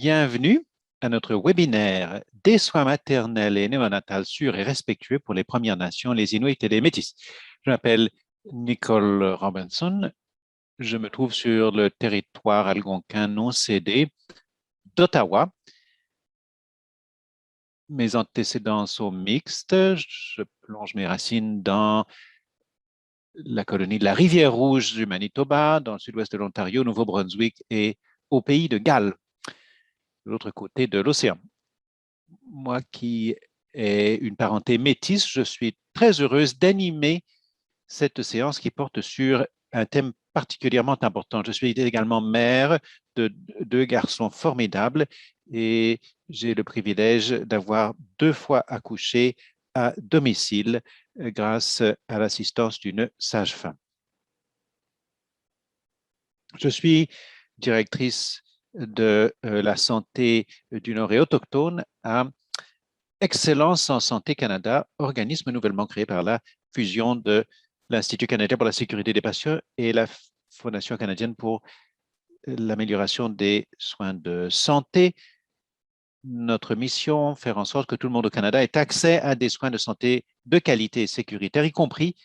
Bienvenue à notre webinaire des soins maternels et néonatals sûrs et respectueux pour les Premières Nations, les Inuits et les Métis. Je m'appelle Nicole Robinson. Je me trouve sur le territoire algonquin non cédé d'Ottawa. Mes antécédents sont mixtes. Je plonge mes racines dans la colonie de la Rivière-Rouge du Manitoba, dans le sud-ouest de l'Ontario, Nouveau-Brunswick et au pays de Galles, de l'autre côté de l'océan. Moi qui ai une parenté métisse, je suis très heureuse d'animer cette séance qui porte sur un thème particulièrement important. Je suis également mère de deux garçons formidables et j'ai le privilège d'avoir 2 fois accouché à domicile grâce à l'assistance d'une sage-femme. Je suis directrice de la santé d'une oreille autochtone à Excellence en santé Canada, organisme nouvellement créé par la fusion de l'Institut canadien pour la sécurité des patients et la Fondation canadienne pour l'amélioration des soins de santé. Notre mission, faire en sorte que tout le monde au Canada ait accès à des soins de santé de qualité et sécuritaire, y compris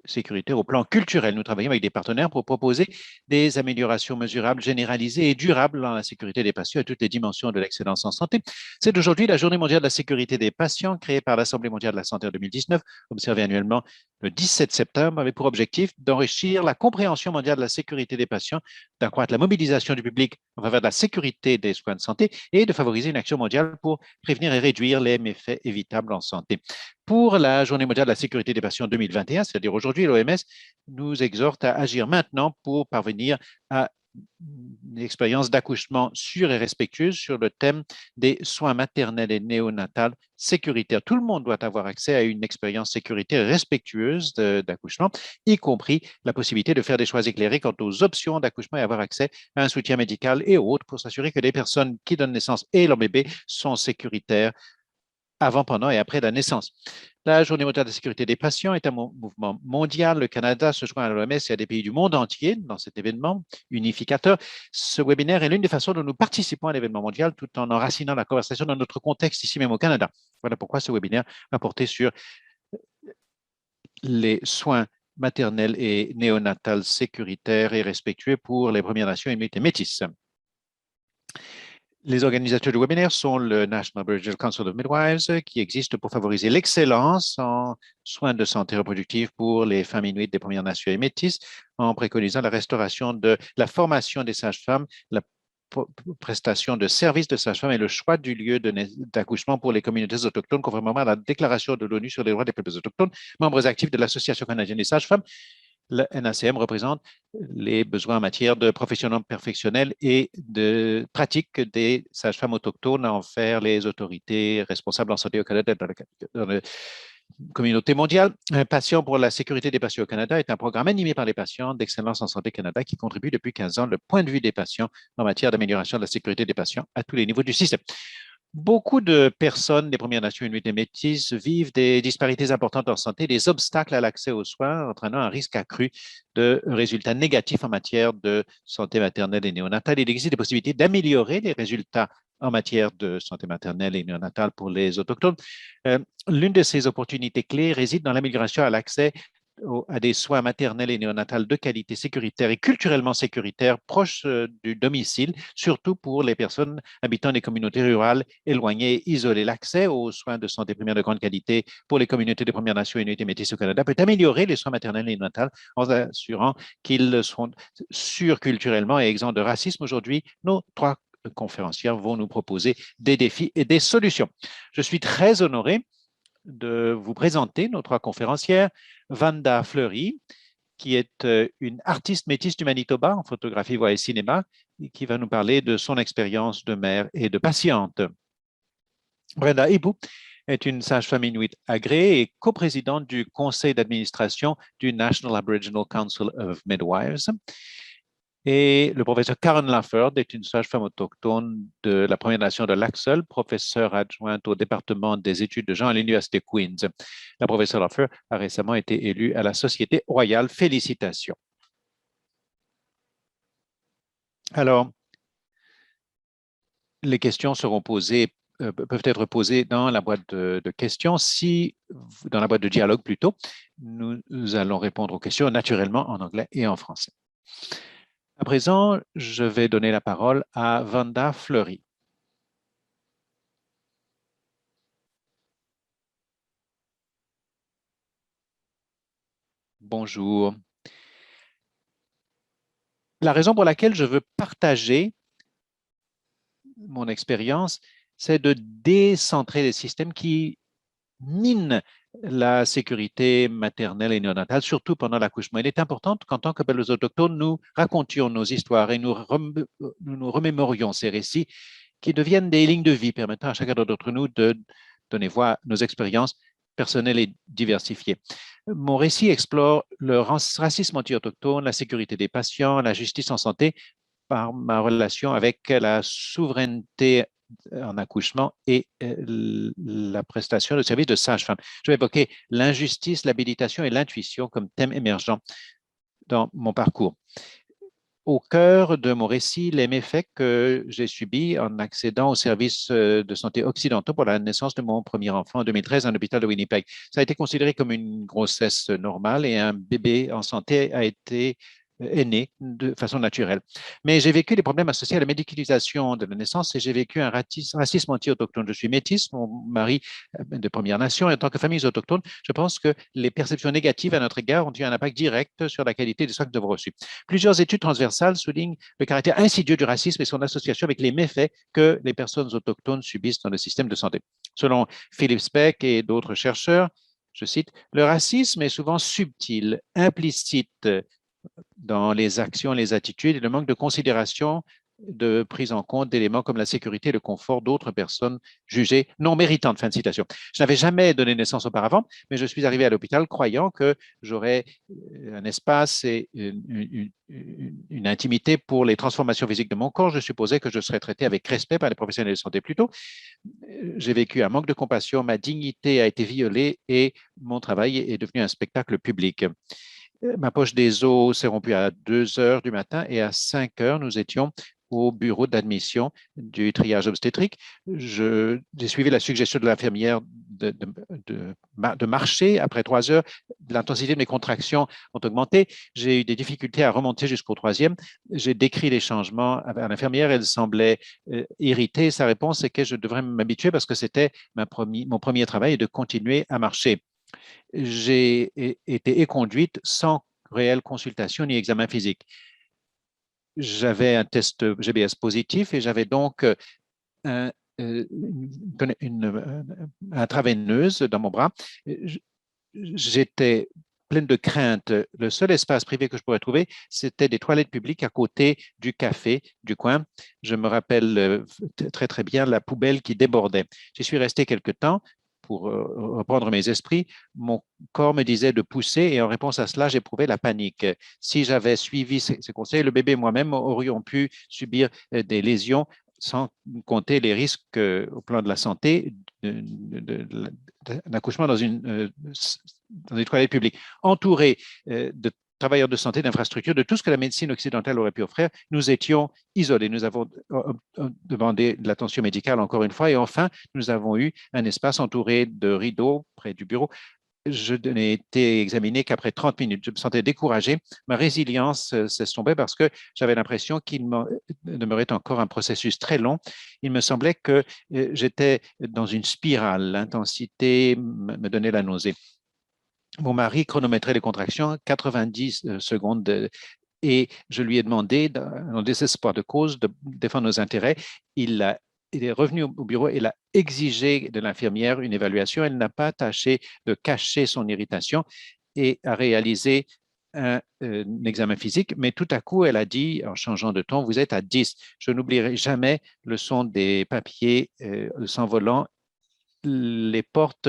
sécuritaire au plan culturel. Nous travaillons avec des partenaires pour proposer des améliorations mesurables, généralisées et durables dans la sécurité des patients et toutes les dimensions de l'excellence en santé. C'est aujourd'hui la Journée mondiale de la sécurité des patients créée par l'Assemblée mondiale de la santé en 2019, observée annuellement le 17 septembre, avec pour objectif d'enrichir la compréhension mondiale de la sécurité des patients, d'accroître la mobilisation du public en faveur de la sécurité des soins de santé et de favoriser une action mondiale pour prévenir et réduire les méfaits évitables en santé. Pour la Journée mondiale de la sécurité des patients 2021, c'est-à-dire aujourd'hui, l'OMS nous exhorte à agir maintenant pour parvenir à une expérience d'accouchement sûre et respectueuse sur le thème des soins maternels et néonatals sécuritaires. Tout le monde doit avoir accès à une expérience sécuritaire et respectueuse d'accouchement, y compris la possibilité de faire des choix éclairés quant aux options d'accouchement et avoir accès à un soutien médical et autres pour s'assurer que les personnes qui donnent naissance et leur bébé sont sécuritaires avant, pendant et après la naissance. La Journée mondiale de la sécurité des patients est un mouvement mondial. Le Canada se joint à l'OMS et à des pays du monde entier dans cet événement unificateur. Ce webinaire est l'une des façons dont nous participons à l'événement mondial tout en enracinant la conversation dans notre contexte ici même au Canada. Voilà pourquoi ce webinaire va porter sur les soins maternels et néonatals sécuritaires et respectueux pour les Premières Nations Inuits et Métis. Les organisateurs du webinaire sont le National Aboriginal Council of Midwives, qui existe pour favoriser l'excellence en soins de santé reproductive pour les femmes inuites des Premières Nations et métisses, en préconisant la restauration de la formation des sages-femmes, la prestation de services de sages-femmes et le choix du lieu d'accouchement pour les communautés autochtones, conformément à la déclaration de l'ONU sur les droits des peuples autochtones, membres actifs de l'Association canadienne des sages-femmes. Le NACM représente les besoins en matière de professionnels perfectionnels et de pratique des sages-femmes autochtones à en faire les autorités responsables en santé au Canada dans la communauté mondiale. Un patient pour la sécurité des patients au Canada est un programme animé par les patients d'Excellence en santé Canada qui contribue depuis 15 ans le point de vue des patients en matière d'amélioration de la sécurité des patients à tous les niveaux du système. Beaucoup de personnes des Premières Nations Inuits et Métis vivent des disparités importantes en santé, des obstacles à l'accès aux soins, entraînant un risque accru de résultats négatifs en matière de santé maternelle et néonatale. Il existe des possibilités d'améliorer les résultats en matière de santé maternelle et néonatale pour les Autochtones. L'une de ces opportunités clés réside dans l'amélioration à l'accès à des soins maternels et néonatales de qualité sécuritaire et culturellement sécuritaire proches du domicile, surtout pour les personnes habitant des communautés rurales éloignées et isolées. L'accès aux soins de santé primaire de grande qualité pour les communautés des Premières Nations Inuits et Métis au Canada peut améliorer les soins maternels et néonatales en assurant qu'ils seront sûrs culturellement et exempts de racisme. Aujourd'hui, nos 3 conférencières vont nous proposer des défis et des solutions. Je suis très honoré de vous présenter nos 3 conférencières. Vanda Fleury, qui est une artiste métisse du Manitoba en photographie, voix et cinéma, et qui va nous parler de son expérience de mère et de patiente. Brenda Ibu est une sage-femme inuite agréée et coprésidente du conseil d'administration du National Aboriginal Council of Midwives. Et le professeur Karen Lafford est une sage-femme autochtone de la Première Nation de Laxel, professeure adjointe au département des études de genre à l'Université Queen's. La professeure Lafford a récemment été élue à la Société royale. Félicitations. Alors, les questions seront posées, peuvent être posées dans la boîte de questions. Si, dans la boîte de dialogue plutôt, nous allons répondre aux questions naturellement en anglais et en français. À présent, je vais donner la parole à Vanda Fleury. Bonjour. La raison pour laquelle je veux partager mon expérience, c'est de décentrer les systèmes qui minent la sécurité maternelle et néonatale, surtout pendant l'accouchement. Il est important qu'en tant que belles autochtones, nous racontions nos histoires et nous remémorions ces récits qui deviennent des lignes de vie permettant à chacun d'entre nous de donner voix à nos expériences personnelles et diversifiées. Mon récit explore le racisme anti-autochtone, la sécurité des patients, la justice en santé par ma relation avec la souveraineté en accouchement et la prestation de services de sage-femme. Je vais évoquer l'injustice, l'habilitation et l'intuition comme thèmes émergents dans mon parcours. Au cœur de mon récit, les méfaits que j'ai subis en accédant aux services de santé occidentaux pour la naissance de mon premier enfant en 2013 à l'hôpital de Winnipeg. Ça a été considéré comme une grossesse normale et un bébé en santé a été est né de façon naturelle. Mais j'ai vécu des problèmes associés à la médicalisation de la naissance et j'ai vécu un racisme anti-autochtone. Je suis métisse, mon mari de Première Nation et en tant que famille autochtone, je pense que les perceptions négatives à notre égard ont eu un impact direct sur la qualité des soins que nous avons reçus. Plusieurs études transversales soulignent le caractère insidieux du racisme et son association avec les méfaits que les personnes autochtones subissent dans le système de santé. Selon Philip Speck et d'autres chercheurs, je cite, le racisme est souvent subtil, implicite dans les actions, les attitudes et le manque de considération de prise en compte d'éléments comme la sécurité et le confort d'autres personnes jugées non méritantes. Fin de citation. Je n'avais jamais donné naissance auparavant, mais je suis arrivé à l'hôpital croyant que j'aurais un espace et une intimité pour les transformations physiques de mon corps. Je supposais que je serais traité avec respect par les professionnels de santé. Plutôt, j'ai vécu un manque de compassion, ma dignité a été violée et mon travail est devenu un spectacle public. Ma poche des os s'est rompue à 2 heures du matin et à 5 heures, nous étions au bureau d'admission du triage obstétrique. J'ai suivi la suggestion de l'infirmière de marcher. Après 3 heures, l'intensité de mes contractions ont augmenté. J'ai eu des difficultés à remonter jusqu'au troisième. J'ai décrit les changements à l'infirmière. Elle semblait irritée. Sa réponse, c'est que je devrais m'habituer parce que c'était mon premier travail et de continuer à marcher. J'ai été éconduite sans réelle consultation ni examen physique. J'avais un test GBS positif et j'avais donc un, une intraveineuse dans mon bras. J'étais pleine de crainte. Le seul espace privé que je pourrais trouver, c'était des toilettes publiques à côté du café du coin. Je me rappelle très, très bien la poubelle qui débordait. J'y suis resté quelque temps pour reprendre mes esprits. Mon corps me disait de pousser et en réponse à cela, j'éprouvais la panique. Si j'avais suivi ces conseils, le bébé et moi-même aurions pu subir des lésions sans compter les risques au plan de la santé d'un accouchement dans une toilette publique. Entouré de travailleurs de santé, d'infrastructures, de tout ce que la médecine occidentale aurait pu offrir, nous étions isolés. Nous avons demandé de l'attention médicale encore une fois et enfin, nous avons eu un espace entouré de rideaux près du bureau. Je n'ai été examiné qu'après 30 minutes. Je me sentais découragé. Ma résilience s'estompait parce que j'avais l'impression qu'il demeurait encore un processus très long. Il me semblait que j'étais dans une spirale. L'intensité me donnait la nausée. Mon mari chronométrait les contractions, 90 secondes, et je lui ai demandé, en désespoir de cause, de défendre nos intérêts. Il est revenu au bureau et il a exigé de l'infirmière une évaluation. Elle n'a pas tâché de cacher son irritation et a réalisé un examen physique, mais tout à coup, elle a dit, en changeant de ton, vous êtes à 10. Je n'oublierai jamais le son des papiers s'envolant les portes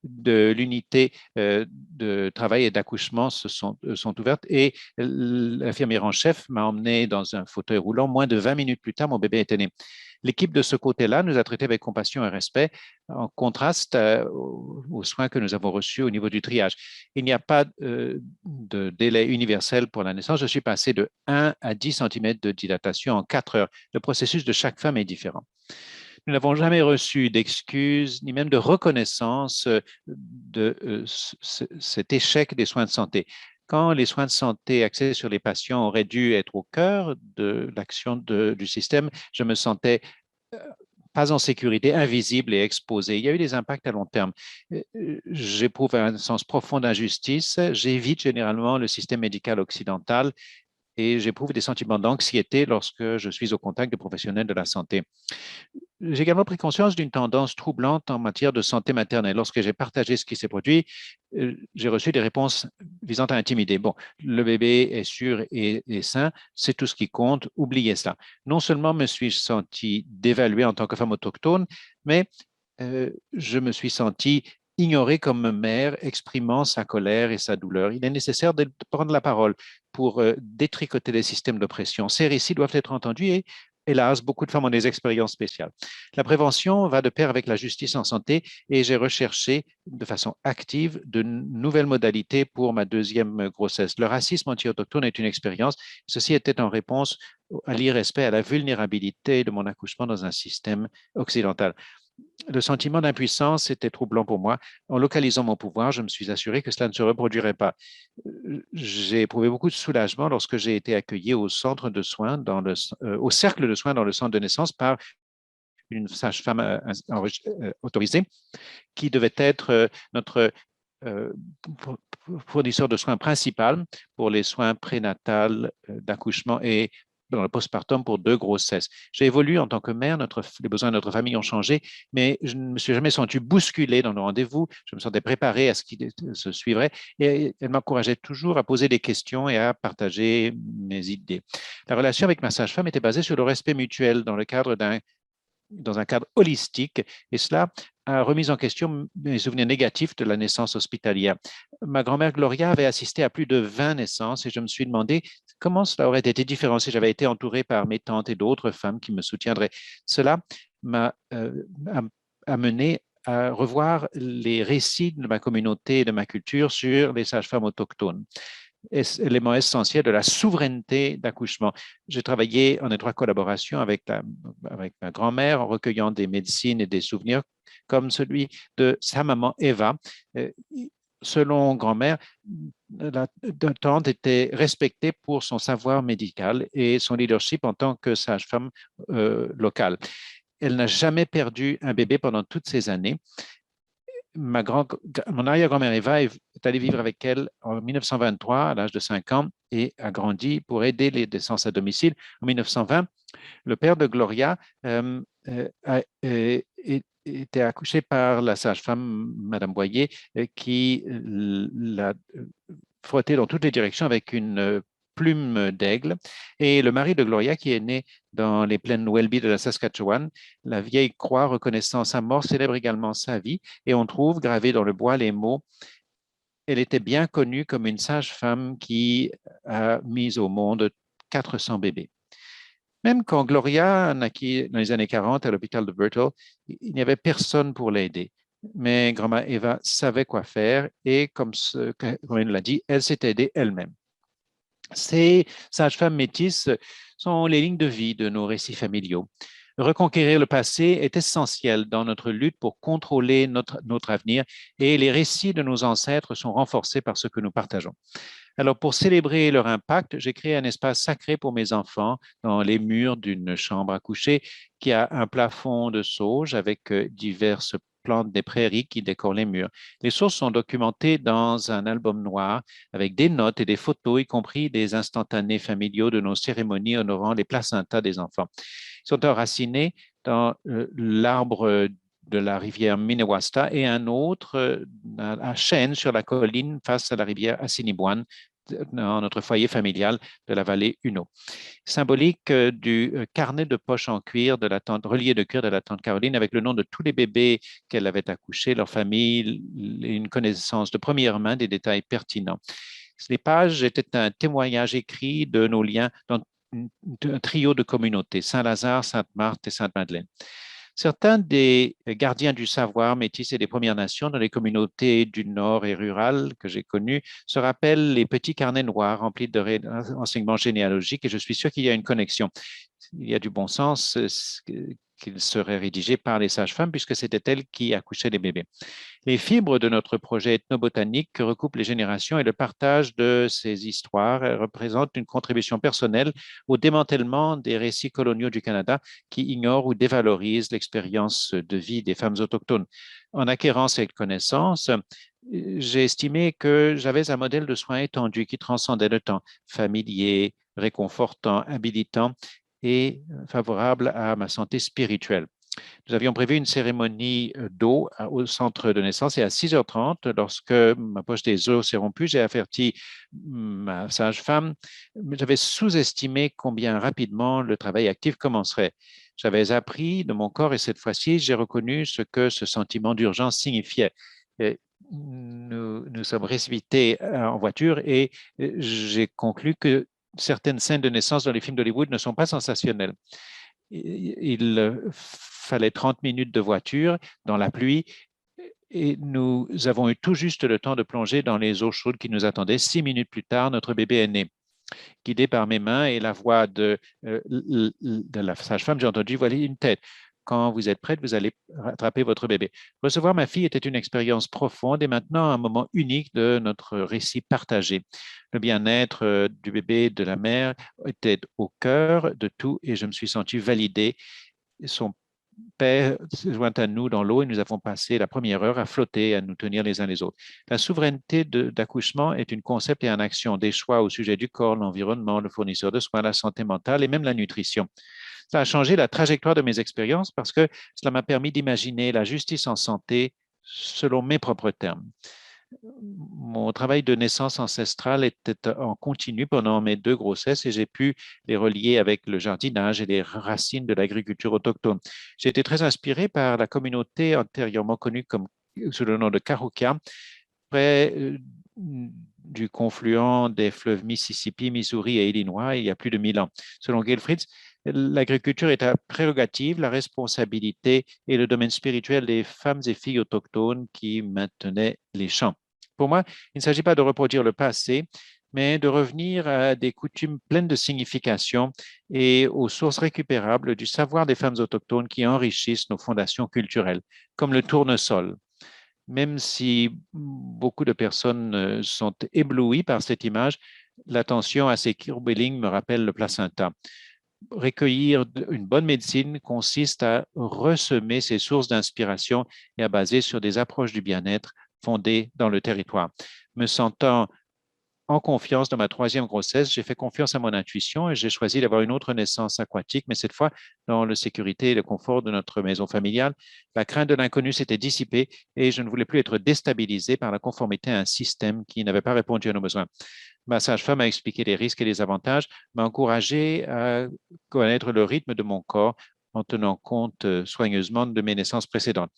de l'unité de travail et d'accouchement sont ouvertes et l'infirmière en chef m'a emmené dans un fauteuil roulant. Moins de 20 minutes plus tard, mon bébé était né. L'équipe de ce côté-là nous a traités avec compassion et respect, en contraste aux soins que nous avons reçus au niveau du triage. Il n'y a pas de délai universel pour la naissance. Je suis passé de 1 à 10 cm de dilatation en 4 heures. Le processus de chaque femme est différent. Nous n'avons jamais reçu d'excuses ni même de reconnaissance de cet échec des soins de santé. Quand les soins de santé axés sur les patients auraient dû être au cœur de l'action du système, je me sentais pas en sécurité, invisible et exposé. Il y a eu des impacts à long terme. J'éprouve un sens profond d'injustice. J'évite généralement le système médical occidental et j'éprouve des sentiments d'anxiété lorsque je suis au contact de professionnels de la santé. J'ai également pris conscience d'une tendance troublante en matière de santé maternelle. Lorsque j'ai partagé ce qui s'est produit, j'ai reçu des réponses visant à intimider. Bon, le bébé est sûr et sain, c'est tout ce qui compte, oubliez cela. Non seulement me suis-je senti dévalué en tant que femme autochtone, mais je me suis senti ignoré comme mère, exprimant sa colère et sa douleur. Il est nécessaire de prendre la parole pour détricoter les systèmes d'oppression. Ces récits doivent être entendus et hélas, beaucoup de femmes ont des expériences spéciales. La prévention va de pair avec la justice en santé et j'ai recherché de façon active de nouvelles modalités pour ma deuxième grossesse. Le racisme anti-autochtone est une expérience. Ceci était en réponse à l'irrespect, à la vulnérabilité de mon accouchement dans un système occidental. Le sentiment d'impuissance était troublant pour moi. En localisant mon pouvoir, je me suis assuré que cela ne se reproduirait pas. J'ai éprouvé beaucoup de soulagement lorsque j'ai été accueilli au centre de soins, au cercle de soins dans le centre de naissance par une sage-femme autorisée qui devait être notre euh, fournisseur de soins principal pour les soins prénatals d'accouchement et dans le postpartum pour 2 grossesses. J'ai évolué en tant que mère, les besoins de notre famille ont changé, mais je ne me suis jamais senti bousculé dans nos rendez-vous. Je me sentais préparé à ce qui se suivrait et elle m'encourageait toujours à poser des questions et à partager mes idées. La relation avec ma sage-femme était basée sur le respect mutuel dans un cadre holistique, et cela a remis en question mes souvenirs négatifs de la naissance hospitalière. Ma grand-mère Gloria avait assisté à plus de 20 naissances et je me suis demandé comment cela aurait été différent si j'avais été entouré par mes tantes et d'autres femmes qui me soutiendraient. Cela m'a amené à revoir les récits de ma communauté et de ma culture sur les sages-femmes autochtones, élément essentiel de la souveraineté d'accouchement. J'ai travaillé en étroite collaboration avec ma grand-mère en recueillant des médecines et des souvenirs comme celui de sa maman Eva. Selon grand-mère, la tante était respectée pour son savoir médical et son leadership en tant que sage-femme locale. Elle n'a jamais perdu un bébé pendant toutes ces années. Mon arrière-grand-mère Eva est allée vivre avec elle en 1923 à l'âge de 5 ans et a grandi pour aider les naissances à domicile. En 1920, le père de Gloria a été accouché par la sage-femme, Madame Boyer, qui l'a frotté dans toutes les directions avec une plume d'aigle. Et le mari de Gloria, qui est né dans les plaines Welby de la Saskatchewan, la vieille croix reconnaissant sa mort célèbre également sa vie. Et on trouve gravé dans le bois les mots: elle était bien connue comme une sage-femme qui a mis au monde 400 bébés. Même quand Gloria naquit dans les années 40 à l'hôpital de Birtle, il n'y avait personne pour l'aider. Mais grand-mère Eva savait quoi faire et, comme elle l'a dit, elle s'est aidée elle-même. Ces sages-femmes métisses sont les lignes de vie de nos récits familiaux. Reconquérir le passé est essentiel dans notre lutte pour contrôler notre avenir et les récits de nos ancêtres sont renforcés par ce que nous partageons. Alors, pour célébrer leur impact, j'ai créé un espace sacré pour mes enfants dans les murs d'une chambre à coucher qui a un plafond de sauge avec diverses plantes des prairies qui décorent les murs. Les sources sont documentées dans un album noir avec des notes et des photos, y compris des instantanés familiaux de nos cérémonies honorant les placentas des enfants. Ils sont enracinés dans l'arbre de la rivière Minnewaska et un autre à Chêne sur la colline face à la rivière Assiniboine dans notre foyer familial de la vallée Uno. Symbolique du carnet de poche en cuir de la tante, relié de cuir de la tante Caroline avec le nom de tous les bébés qu'elle avait accouchés, leur famille, une connaissance de première main des détails pertinents. Les pages étaient un témoignage écrit de nos liens dans un trio de communautés, Saint-Lazare, Sainte-Marthe et Sainte-Madeleine. Certains des gardiens du savoir métis et des Premières Nations dans les communautés du Nord et rurales que j'ai connues se rappellent les petits carnets noirs remplis de renseignements généalogiques et je suis sûr qu'il y a une connexion. Il y a du bon sens qu'il serait rédigé par les sages-femmes puisque c'était elles qui accouchaient les bébés. Les fibres de notre projet ethnobotanique recoupent les générations et le partage de ces histoires représente une contribution personnelle au démantèlement des récits coloniaux du Canada qui ignorent ou dévalorisent l'expérience de vie des femmes autochtones. En acquérant cette connaissance, j'ai estimé que j'avais un modèle de soins étendu qui transcendait le temps, familier, réconfortant, habilitant et favorable à ma santé spirituelle. Nous avions prévu une cérémonie d'eau au centre de naissance et à 6h30, lorsque ma poche des os s'est rompue, j'ai averti ma sage-femme. J'avais sous-estimé combien rapidement le travail actif commencerait. J'avais appris de mon corps et cette fois-ci, j'ai reconnu ce que ce sentiment d'urgence signifiait. Nous sommes précipités en voiture et j'ai conclu que certaines scènes de naissance dans les films d'Hollywood ne sont pas sensationnelles. Il fallait 30 minutes de voiture dans la pluie et nous avons eu tout juste le temps de plonger dans les eaux chaudes qui nous attendaient. 6 minutes plus tard, notre bébé est né. Guidé par mes mains et la voix de la sage-femme, j'ai entendu, voilà une tête. Quand vous êtes prête, vous allez rattraper votre bébé. Recevoir ma fille était une expérience profonde et maintenant un moment unique de notre récit partagé. Le bien-être du bébé et de la mère était au cœur de tout et je me suis senti validé. Son père se joint à nous dans l'eau et nous avons passé la première heure à flotter, à nous tenir les uns les autres. La souveraineté d'accouchement est un concept et une action, des choix au sujet du corps, l'environnement, le fournisseur de soins, la santé mentale et même la nutrition. Ça a changé la trajectoire de mes expériences parce que cela m'a permis d'imaginer la justice en santé selon mes propres termes. Mon travail de naissance ancestrale était en continu pendant mes 2 grossesses et j'ai pu les relier avec le jardinage et les racines de l'agriculture autochtone. J'ai été très inspiré par la communauté antérieurement connue sous le nom de Cahokia, près du confluent des fleuves Mississippi, Missouri et Illinois il y a plus de 1000 ans. Selon Gail Fritz, l'agriculture est la prérogative, la responsabilité et le domaine spirituel des femmes et filles autochtones qui maintenaient les champs. Pour moi, il ne s'agit pas de reproduire le passé, mais de revenir à des coutumes pleines de signification et aux sources récupérables du savoir des femmes autochtones qui enrichissent nos fondations culturelles, comme le tournesol. Même si beaucoup de personnes sont éblouies par cette image, l'attention à ces curviligne me rappelle le placenta. Recueillir une bonne médecine consiste à ressemer ces sources d'inspiration et à baser sur des approches du bien-être fondées dans le territoire. Me sentant en confiance dans ma 3e grossesse, j'ai fait confiance à mon intuition et j'ai choisi d'avoir une autre naissance aquatique, mais cette fois dans la sécurité et le confort de notre maison familiale. La crainte de l'inconnu s'était dissipée et je ne voulais plus être déstabilisé par la conformité à un système qui n'avait pas répondu à nos besoins. Ma sage-femme a expliqué les risques et les avantages, m'a encouragé à connaître le rythme de mon corps en tenant compte soigneusement de mes naissances précédentes.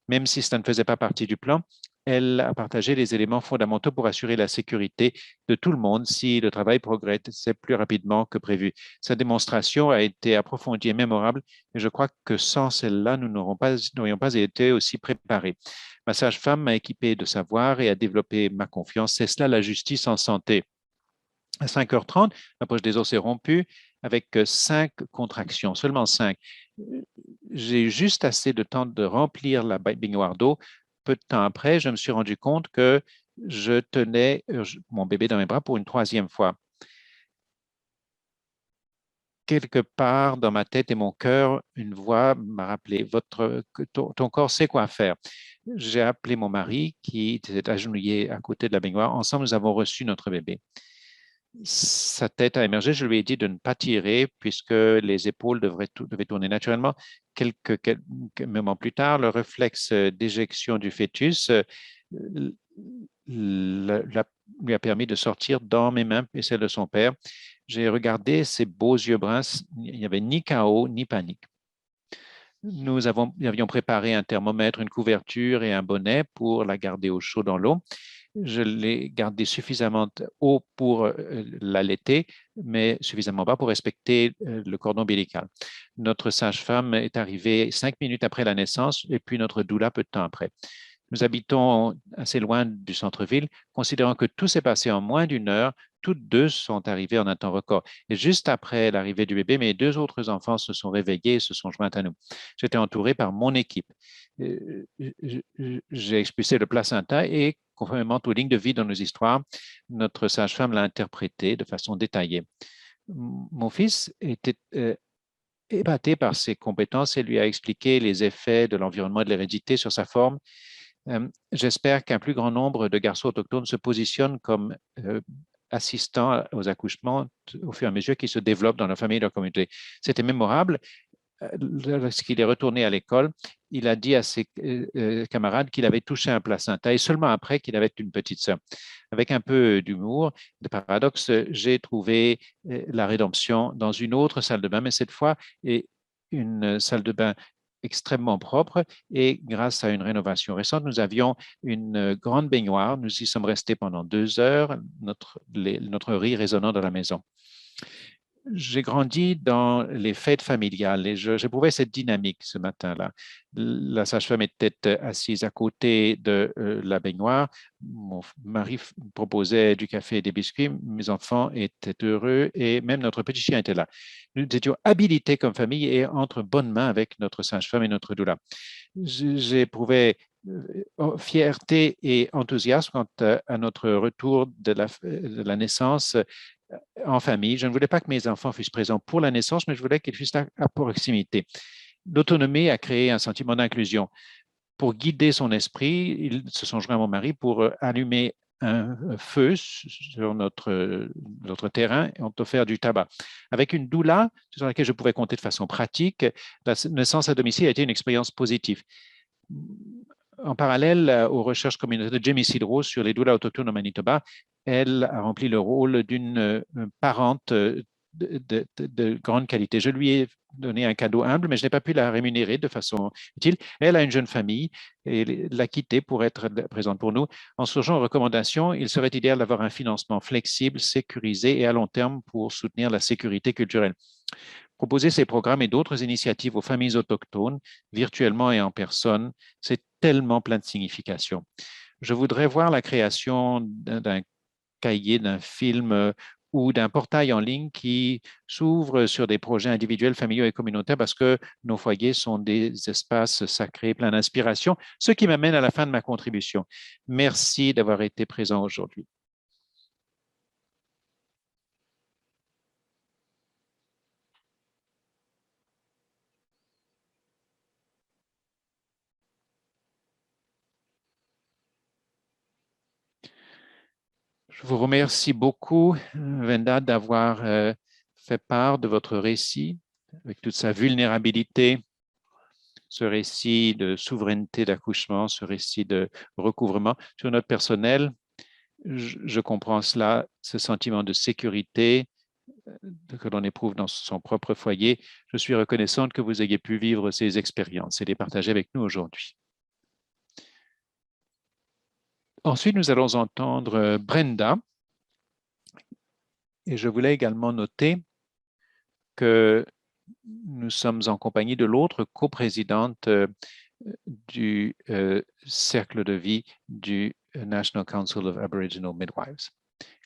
Même si cela ne faisait pas partie du plan, elle a partagé les éléments fondamentaux pour assurer la sécurité de tout le monde si le travail progressait plus rapidement que prévu. Sa démonstration a été approfondie et mémorable et je crois que sans celle-là, nous n'aurions pas été aussi préparés. Ma sage-femme m'a équipé de savoir et a développé ma confiance. C'est cela la justice en santé. À 5h30, ma poche des os s'est rompue avec 5 contractions, seulement 5. J'ai eu juste assez de temps de remplir la baignoire d'eau. Peu de temps après, je me suis rendu compte que je tenais mon bébé dans mes bras pour une 3e fois. Quelque part dans ma tête et mon cœur, une voix m'a rappelé, ton corps sait quoi faire. J'ai appelé mon mari qui était agenouillé à côté de la baignoire. Ensemble, nous avons reçu notre bébé. Sa tête a émergé. Je lui ai dit de ne pas tirer puisque les épaules devaient tourner naturellement. Quelques moments plus tard, le réflexe d'éjection du fœtus, la lui a permis de sortir dans mes mains et celles de son père. J'ai regardé ses beaux yeux bruns, il n'y avait ni chaos ni panique. Nous avions préparé un thermomètre, une couverture et un bonnet pour la garder au chaud dans l'eau. Je l'ai gardée suffisamment haut pour l'allaiter, mais suffisamment bas pour respecter le cordon ombilical. Notre sage-femme est arrivée 5 minutes après la naissance et puis notre doula peu de temps après. Nous habitons assez loin du centre-ville. Considérant que tout s'est passé en moins d'une heure, toutes deux sont arrivées en un temps record. Et juste après l'arrivée du bébé, mes deux autres enfants se sont réveillés et se sont joints à nous. J'étais entouré par mon équipe. J'ai expulsé le placenta et, conformément aux lignes de vie dans nos histoires, notre sage-femme l'a interprété de façon détaillée. Mon fils était épaté par ses compétences et lui a expliqué les effets de l'environnement et de l'hérédité sur sa forme. J'espère qu'un plus grand nombre de garçons autochtones se positionnent comme assistants aux accouchements au fur et à mesure qu'ils se développent dans leur famille et leur communauté. C'était mémorable. Lorsqu'il est retourné à l'école, il a dit à ses camarades qu'il avait touché un placenta et seulement après qu'il avait une petite sœur. Avec un peu d'humour, de paradoxe, j'ai trouvé la rédemption dans une autre salle de bain, mais cette fois, une salle de bain extrêmement propre et grâce à une rénovation récente, nous avions une grande baignoire. Nous y sommes restés pendant 2 heures, notre riz résonnant dans la maison. J'ai grandi dans les fêtes familiales et j'éprouvais cette dynamique ce matin-là. La sage-femme était assise à côté de la baignoire. Mon mari proposait du café et des biscuits. Mes enfants étaient heureux et même notre petit chien était là. Nous étions habilités comme famille et entre bonnes mains avec notre sage-femme et notre doula. J'éprouvais fierté et enthousiasme quant à notre retour de la naissance en famille. Je ne voulais pas que mes enfants fussent présents pour la naissance, mais je voulais qu'ils fussent à proximité. L'autonomie a créé un sentiment d'inclusion. Pour guider son esprit, ils se sont joints à mon mari pour allumer un feu sur notre terrain et ont offert du tabac. Avec une doula sur laquelle je pouvais compter de façon pratique, la naissance à domicile a été une expérience positive. En parallèle aux recherches communautaires de Jamie Sidro sur les doulas autochtones au Manitoba, elle a rempli le rôle d'une parente de grande qualité. Je lui ai donné un cadeau humble, mais je n'ai pas pu la rémunérer de façon utile. Elle a une jeune famille et l'a quittée pour être présente pour nous. En songeant aux recommandations, il serait idéal d'avoir un financement flexible, sécurisé et à long terme pour soutenir la sécurité culturelle. Proposer ces programmes et d'autres initiatives aux familles autochtones, virtuellement et en personne, c'est tellement plein de signification. Je voudrais voir la création d'un cahier, d'un film ou d'un portail en ligne qui s'ouvre sur des projets individuels, familiaux et communautaires parce que nos foyers sont des espaces sacrés, pleins d'inspiration, ce qui m'amène à la fin de ma contribution. Merci d'avoir été présent aujourd'hui. Je vous remercie beaucoup, Venda, d'avoir fait part de votre récit avec toute sa vulnérabilité, ce récit de souveraineté d'accouchement, ce récit de recouvrement. Sur notre personnel, je comprends cela, ce sentiment de sécurité que l'on éprouve dans son propre foyer. Je suis reconnaissante que vous ayez pu vivre ces expériences et les partager avec nous aujourd'hui. Ensuite, nous allons entendre Brenda. Et je voulais également noter que nous sommes en compagnie de l'autre coprésidente du cercle de vie du National Council of Aboriginal Midwives,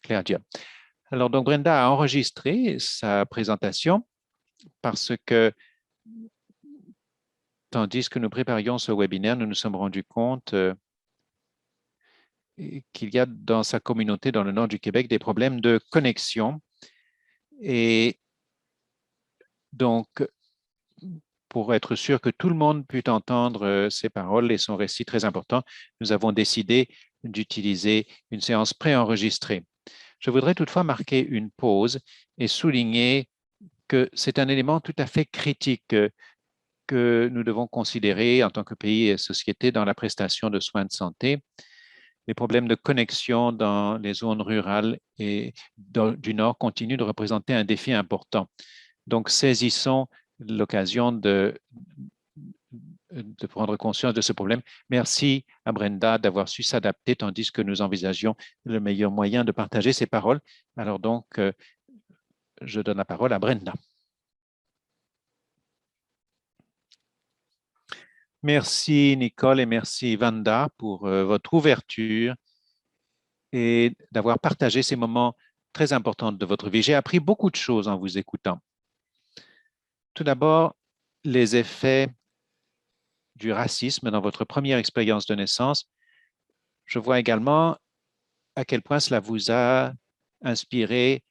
Claire Diop. Alors, donc, Brenda a enregistré sa présentation parce que, tandis que nous préparions ce webinaire, nous nous sommes rendus compte qu'il y a dans sa communauté, dans le nord du Québec, des problèmes de connexion. Et donc, pour être sûr que tout le monde puisse entendre ses paroles et son récit très important, nous avons décidé d'utiliser une séance préenregistrée. Je voudrais toutefois marquer une pause et souligner que c'est un élément tout à fait critique que nous devons considérer en tant que pays et société dans la prestation de soins de santé. Les problèmes de connexion dans les zones rurales et du Nord continuent de représenter un défi important. Donc, saisissons l'occasion de prendre conscience de ce problème. Merci à Brenda d'avoir su s'adapter tandis que nous envisagions le meilleur moyen de partager ces paroles. Alors donc, je donne la parole à Brenda. Merci Nicole et merci Vanda pour votre ouverture et d'avoir partagé ces moments très importants de votre vie. J'ai appris beaucoup de choses en vous écoutant. Tout d'abord, les effets du racisme dans votre première expérience de naissance. Je vois également à quel point cela vous a inspiré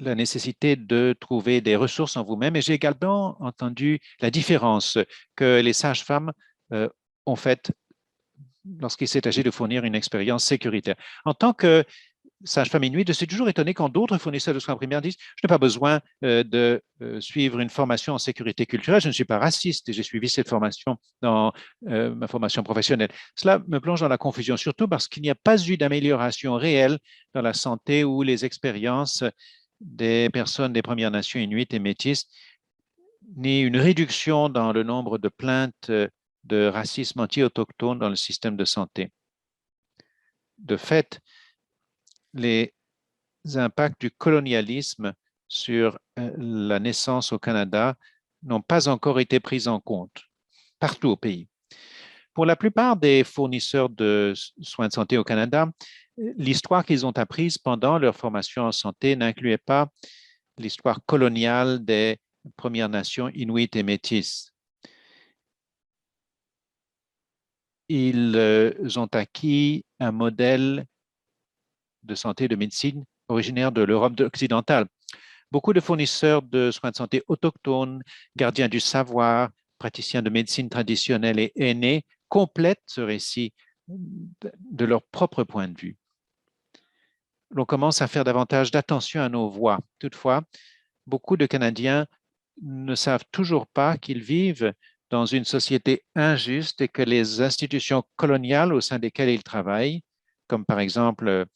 la nécessité de trouver des ressources en vous-même. Et j'ai également entendu la différence que les sages-femmes ont faite lorsqu'il s'est agi de fournir une expérience sécuritaire. En tant que sage-femme inuit, je suis toujours étonné quand d'autres fournisseurs de soins primaires disent « je n'ai pas besoin de suivre une formation en sécurité culturelle, je ne suis pas raciste et j'ai suivi cette formation dans ma formation professionnelle ». Cela me plonge dans la confusion, surtout parce qu'il n'y a pas eu d'amélioration réelle dans la santé ou les expériences des personnes des Premières Nations inuites et métisses, ni une réduction dans le nombre de plaintes de racisme anti-autochtone dans le système de santé. De fait, les impacts du colonialisme sur la naissance au Canada n'ont pas encore été pris en compte partout au pays. Pour la plupart des fournisseurs de soins de santé au Canada, l'histoire qu'ils ont apprise pendant leur formation en santé n'incluait pas l'histoire coloniale des Premières Nations inuites et métisses. Ils ont acquis un modèle de santé et de médecine originaire de l'Europe occidentale. Beaucoup de fournisseurs de soins de santé autochtones, gardiens du savoir, praticiens de médecine traditionnelle et aînés complètent ce récit de leur propre point de vue. L'on commence à faire davantage d'attention à nos voix. Toutefois, beaucoup de Canadiens ne savent toujours pas qu'ils vivent dans une société injuste et que les institutions coloniales au sein desquelles ils travaillent, comme par exemple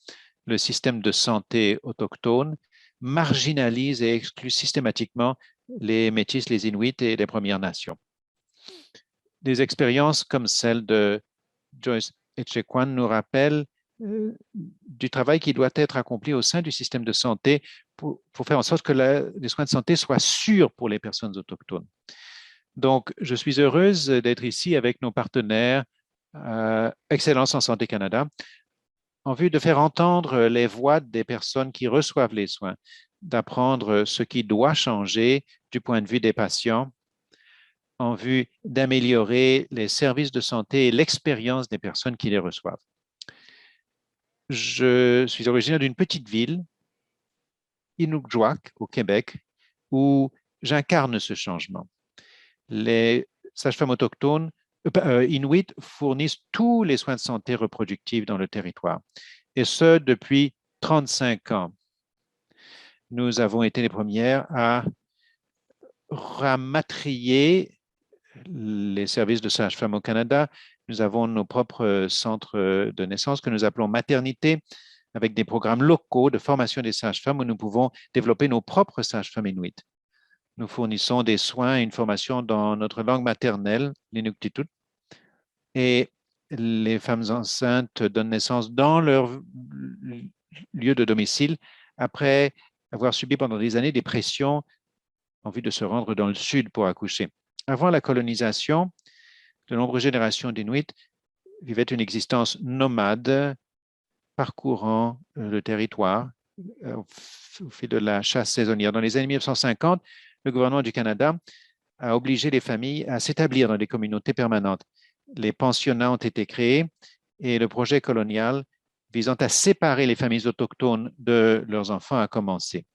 le système de santé autochtone, marginalisent et excluent systématiquement les Métis, les Inuits et les Premières Nations. Des expériences comme celle de Joyce Echequan nous rappellent du travail qui doit être accompli au sein du système de santé pour faire en sorte que les soins de santé soient sûrs pour les personnes autochtones. Donc, je suis heureuse d'être ici avec nos partenaires Excellence en Santé Canada en vue de faire entendre les voix des personnes qui reçoivent les soins, d'apprendre ce qui doit changer du point de vue des patients en vue d'améliorer les services de santé et l'expérience des personnes qui les reçoivent. Je suis originaire d'une petite ville, Inukjuak, au Québec, où j'incarne ce changement. Les sages-femmes autochtones Inuits fournissent tous les soins de santé reproductifs dans le territoire, et ce depuis 35 ans. Nous avons été les premières à ramatrier les services de sages-femmes au Canada. Nous avons nos propres centres de naissance que nous appelons maternité, avec des programmes locaux de formation des sages-femmes où nous pouvons développer nos propres sages-femmes inuites. Nous fournissons des soins et une formation dans notre langue maternelle, l'Inuktitut, et les femmes enceintes donnent naissance dans leur lieu de domicile après avoir subi pendant des années des pressions en vue de se rendre dans le sud pour accoucher. Avant la colonisation, de nombreuses générations d'Inuits vivaient une existence nomade, parcourant le territoire au fil de la chasse saisonnière. Dans les années 1950, le gouvernement du Canada a obligé les familles à s'établir dans des communautés permanentes. Les pensionnats ont été créés et le projet colonial visant à séparer les familles autochtones de leurs enfants a commencé.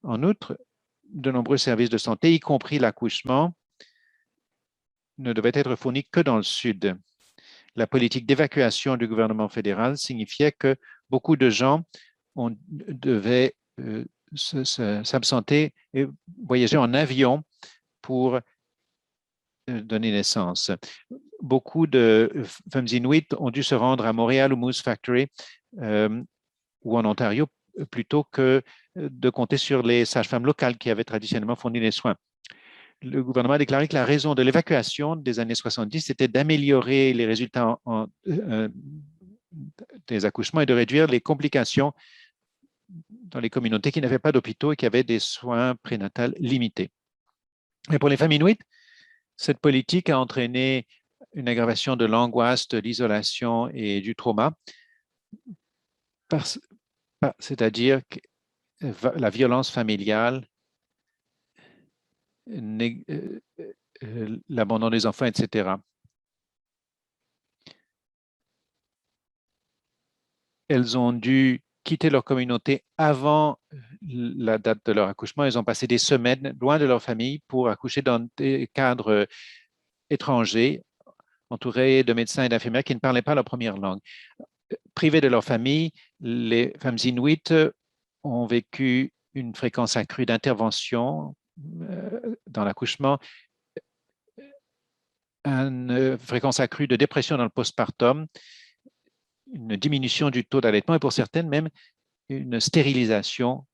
En outre, de nombreux services de santé, y compris l'accouchement, ne devaient être fournis que dans le sud. La politique d'évacuation du gouvernement fédéral signifiait que beaucoup de gens devaient s'absenter et voyager en avion pour donner naissance. beaucoup de femmes inuits ont dû se rendre à Montréal ou Moose Factory ou en Ontario plutôt que de compter sur les sages-femmes locales qui avaient traditionnellement fourni les soins. Le gouvernement a déclaré que la raison de l'évacuation des années 70 était d'améliorer les résultats des accouchements et de réduire les complications dans les communautés qui n'avaient pas d'hôpitaux et qui avaient des soins prénatals limités. Et pour les femmes inuites, cette politique a entraîné une aggravation de l'angoisse, de l'isolation et du trauma, c'est-à-dire la violence familiale, l'abandon des enfants, etc. Elles ont dû quitter leur communauté avant la date de leur accouchement. Elles ont passé des semaines loin de leur famille pour accoucher dans des cadres étrangers, entourés de médecins et d'infirmières qui ne parlaient pas leur première langue. Privées de leur famille, les femmes inuites ont vécu une fréquence accrue d'intervention dans l'accouchement, une fréquence accrue de dépression dans le postpartum, une diminution du taux d'allaitement et pour certaines même une stérilisation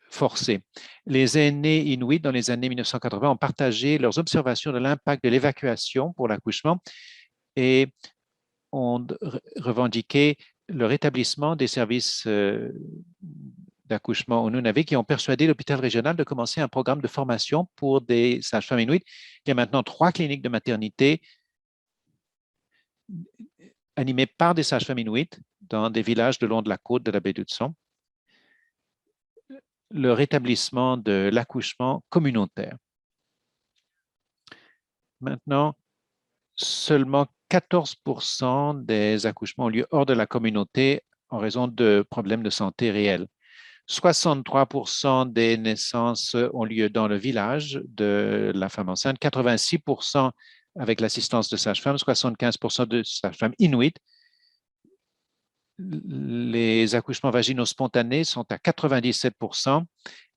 forcée. Les aînés inuits dans les années 1980 ont partagé leurs observations de l'impact de l'évacuation pour l'accouchement et ont revendiqué le rétablissement des services d'accouchement au Nunavik qui ont persuadé l'hôpital régional de commencer un programme de formation pour des sages-femmes inuits. Il y a maintenant 3 cliniques de maternité animées par des sages-femmes inuits dans des villages le long de la côte de la baie d'Hudson. Le rétablissement de l'accouchement communautaire. Maintenant, seulement 14% des accouchements ont lieu hors de la communauté en raison de problèmes de santé réels. 63% des naissances ont lieu dans le village de la femme enceinte, 86% avec l'assistance de sages-femmes, 75% de sages-femmes inuites. Les accouchements vaginaux spontanés sont à 97%.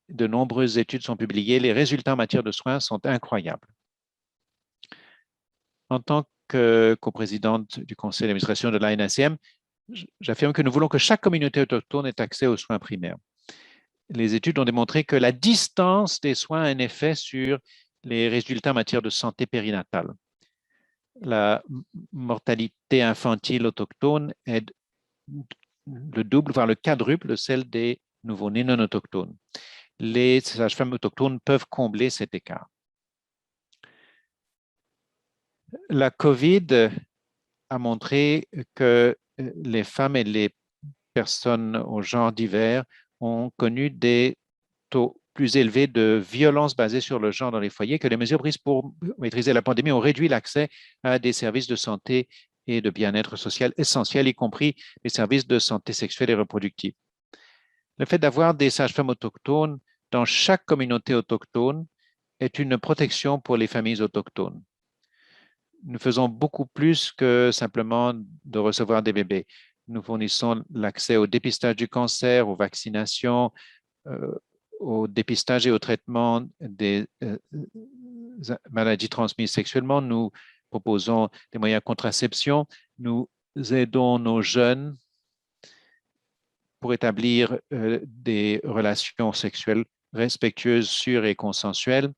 De nombreuses études sont publiées. Les résultats en matière de soins sont incroyables. En tant que coprésidente du conseil d'administration de l'ANSM, j'affirme que nous voulons que chaque communauté autochtone ait accès aux soins primaires. Les études ont démontré que la distance des soins a un effet sur les résultats en matière de santé périnatale. La mortalité infantile autochtone est le double, voire le quadruple de celle des nouveau-nés non autochtones. Les sages-femmes autochtones peuvent combler cet écart. La COVID a montré que les femmes et les personnes au genre divers ont connu des taux plus élevés de violence basée sur le genre dans les foyers, que les mesures prises pour maîtriser la pandémie ont réduit l'accès à des services de santé et de bien-être social essentiels, y compris les services de santé sexuelle et reproductive. Le fait d'avoir des sages-femmes autochtones dans chaque communauté autochtone est une protection pour les familles autochtones. Nous faisons beaucoup plus que simplement de recevoir des bébés. Nous fournissons l'accès au dépistage du cancer, aux vaccinations, au dépistage et au traitement des maladies transmises sexuellement. Nous proposons des moyens de contraception. Nous aidons nos jeunes pour établir des relations sexuelles respectueuses, sûres et consensuelles.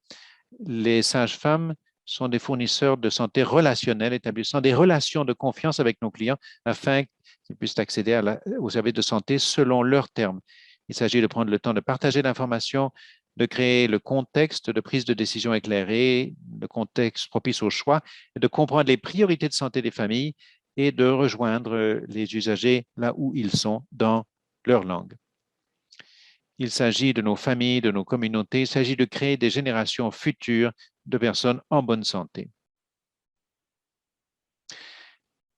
Les sages-femmes sont des fournisseurs de santé relationnelle, établissant des relations de confiance avec nos clients afin qu'ils puissent accéder aux services de santé selon leurs termes. Il s'agit de prendre le temps de partager l'information, de créer le contexte de prise de décision éclairée, le contexte propice au choix, et de comprendre les priorités de santé des familles et de rejoindre les usagers là où ils sont dans leur langue. Il s'agit de nos familles, de nos communautés, il s'agit de créer des générations futures de personnes en bonne santé.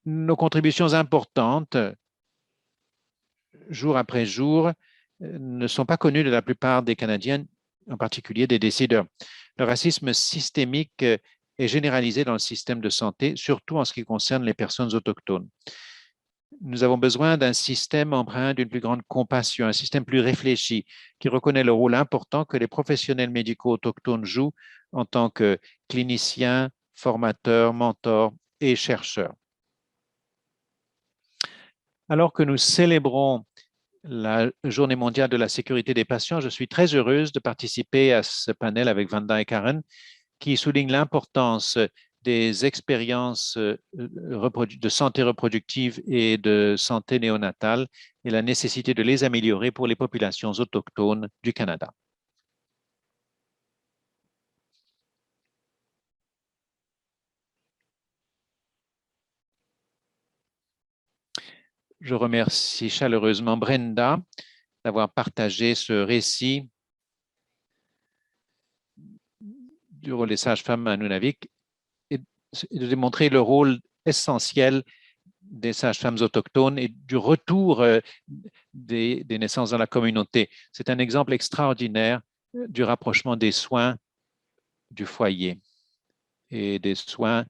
Nos contributions importantes, jour après jour, ne sont pas connues de la plupart des Canadiens, en particulier des décideurs. Le racisme systémique est généralisé dans le système de santé, surtout en ce qui concerne les personnes autochtones. Nous avons besoin d'un système empreint d'une plus grande compassion, un système plus réfléchi, qui reconnaît le rôle important que les professionnels médicaux autochtones jouent en tant que cliniciens, formateurs, mentors et chercheurs. Alors que nous célébrons la Journée mondiale de la sécurité des patients, je suis très heureuse de participer à ce panel avec Vanda et Karen qui souligne l'importance des expériences de santé reproductive et de santé néonatale et la nécessité de les améliorer pour les populations autochtones du Canada. Je remercie chaleureusement Brenda d'avoir partagé ce récit du rôle des sages-femmes à Nunavik et de démontrer le rôle essentiel des sages-femmes autochtones et du retour des naissances dans la communauté. C'est un exemple extraordinaire du rapprochement des soins du foyer et des soins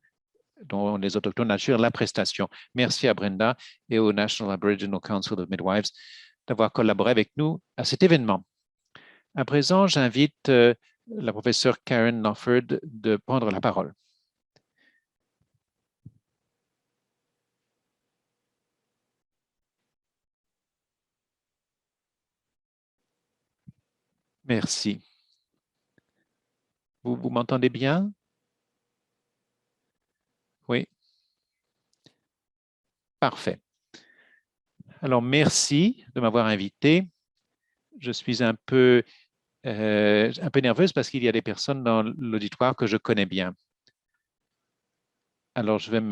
dont les Autochtones assurent la prestation. Merci à Brenda et au National Aboriginal Council of Midwives d'avoir collaboré avec nous à cet événement. À présent, j'invite la professeure Karen Nofford de prendre la parole. Merci. Vous m'entendez bien? Oui. Parfait. Alors, merci de m'avoir invité. Je suis un peu nerveuse parce qu'il y a des personnes dans l'auditoire que je connais bien. Alors, je vais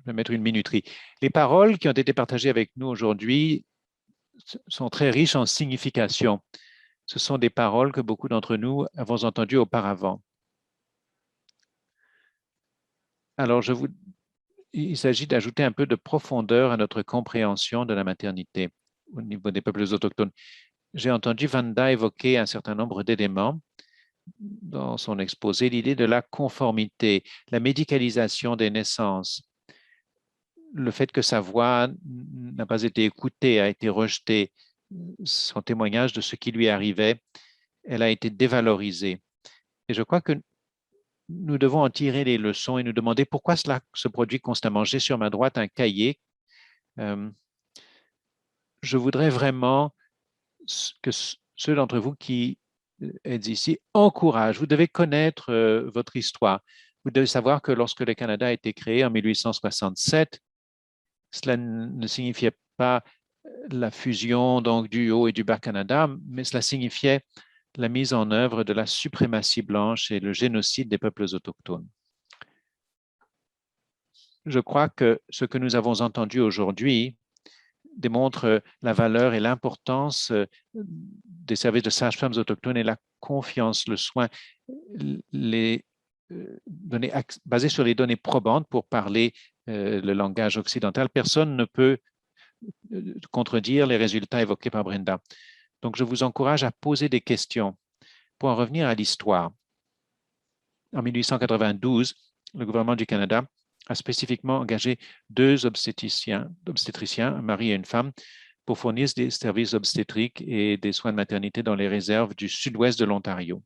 mettre une minuterie. Les paroles qui ont été partagées avec nous aujourd'hui sont très riches en signification. Ce sont des paroles que beaucoup d'entre nous avons entendues auparavant. Alors, il s'agit d'ajouter un peu de profondeur à notre compréhension de la maternité au niveau des peuples autochtones. J'ai entendu Vanda évoquer un certain nombre d'éléments dans son exposé, l'idée de la conformité, la médicalisation des naissances, le fait que sa voix n'a pas été écoutée, a été rejetée, son témoignage de ce qui lui arrivait, elle a été dévalorisée. Et je crois que nous devons en tirer les leçons et nous demander pourquoi cela se produit constamment. J'ai sur ma droite un cahier. Je voudrais vraiment que ceux d'entre vous qui êtes ici encouragent. Vous devez connaître votre histoire. Vous devez savoir que lorsque le Canada a été créé en 1867, cela ne signifiait pas la fusion donc du Haut et du Bas-Canada, mais cela signifiait la mise en œuvre de la suprématie blanche et le génocide des peuples autochtones. Je crois que ce que nous avons entendu aujourd'hui démontre la valeur et l'importance des services de sages-femmes autochtones et la confiance, le soin, les données basées sur les données probantes pour parler le langage occidental. Personne ne peut contredire les résultats évoqués par Brenda. Donc, je vous encourage à poser des questions. Pour en revenir à l'histoire, en 1892, le gouvernement du Canada a spécifiquement engagé 2 obstétriciens, un mari et une femme, pour fournir des services obstétriques et des soins de maternité dans les réserves du sud-ouest de l'Ontario.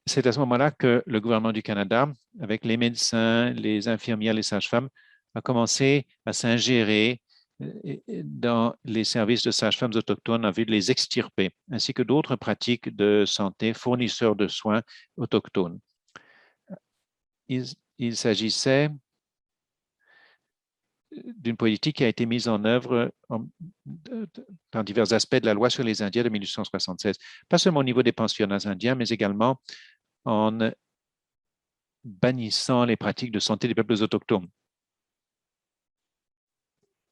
C'est à ce moment-là que le gouvernement du Canada, avec les médecins, les infirmières, les sages-femmes, a commencé à s'ingérer dans les services de sages-femmes autochtones en vue de les extirper, ainsi que d'autres pratiques de santé, fournisseurs de soins autochtones. Il s'agissait d'une politique qui a été mise en œuvre dans divers aspects de la loi sur les Indiens de 1876, pas seulement au niveau des pensionnats indiens, mais également en bannissant les pratiques de santé des peuples autochtones,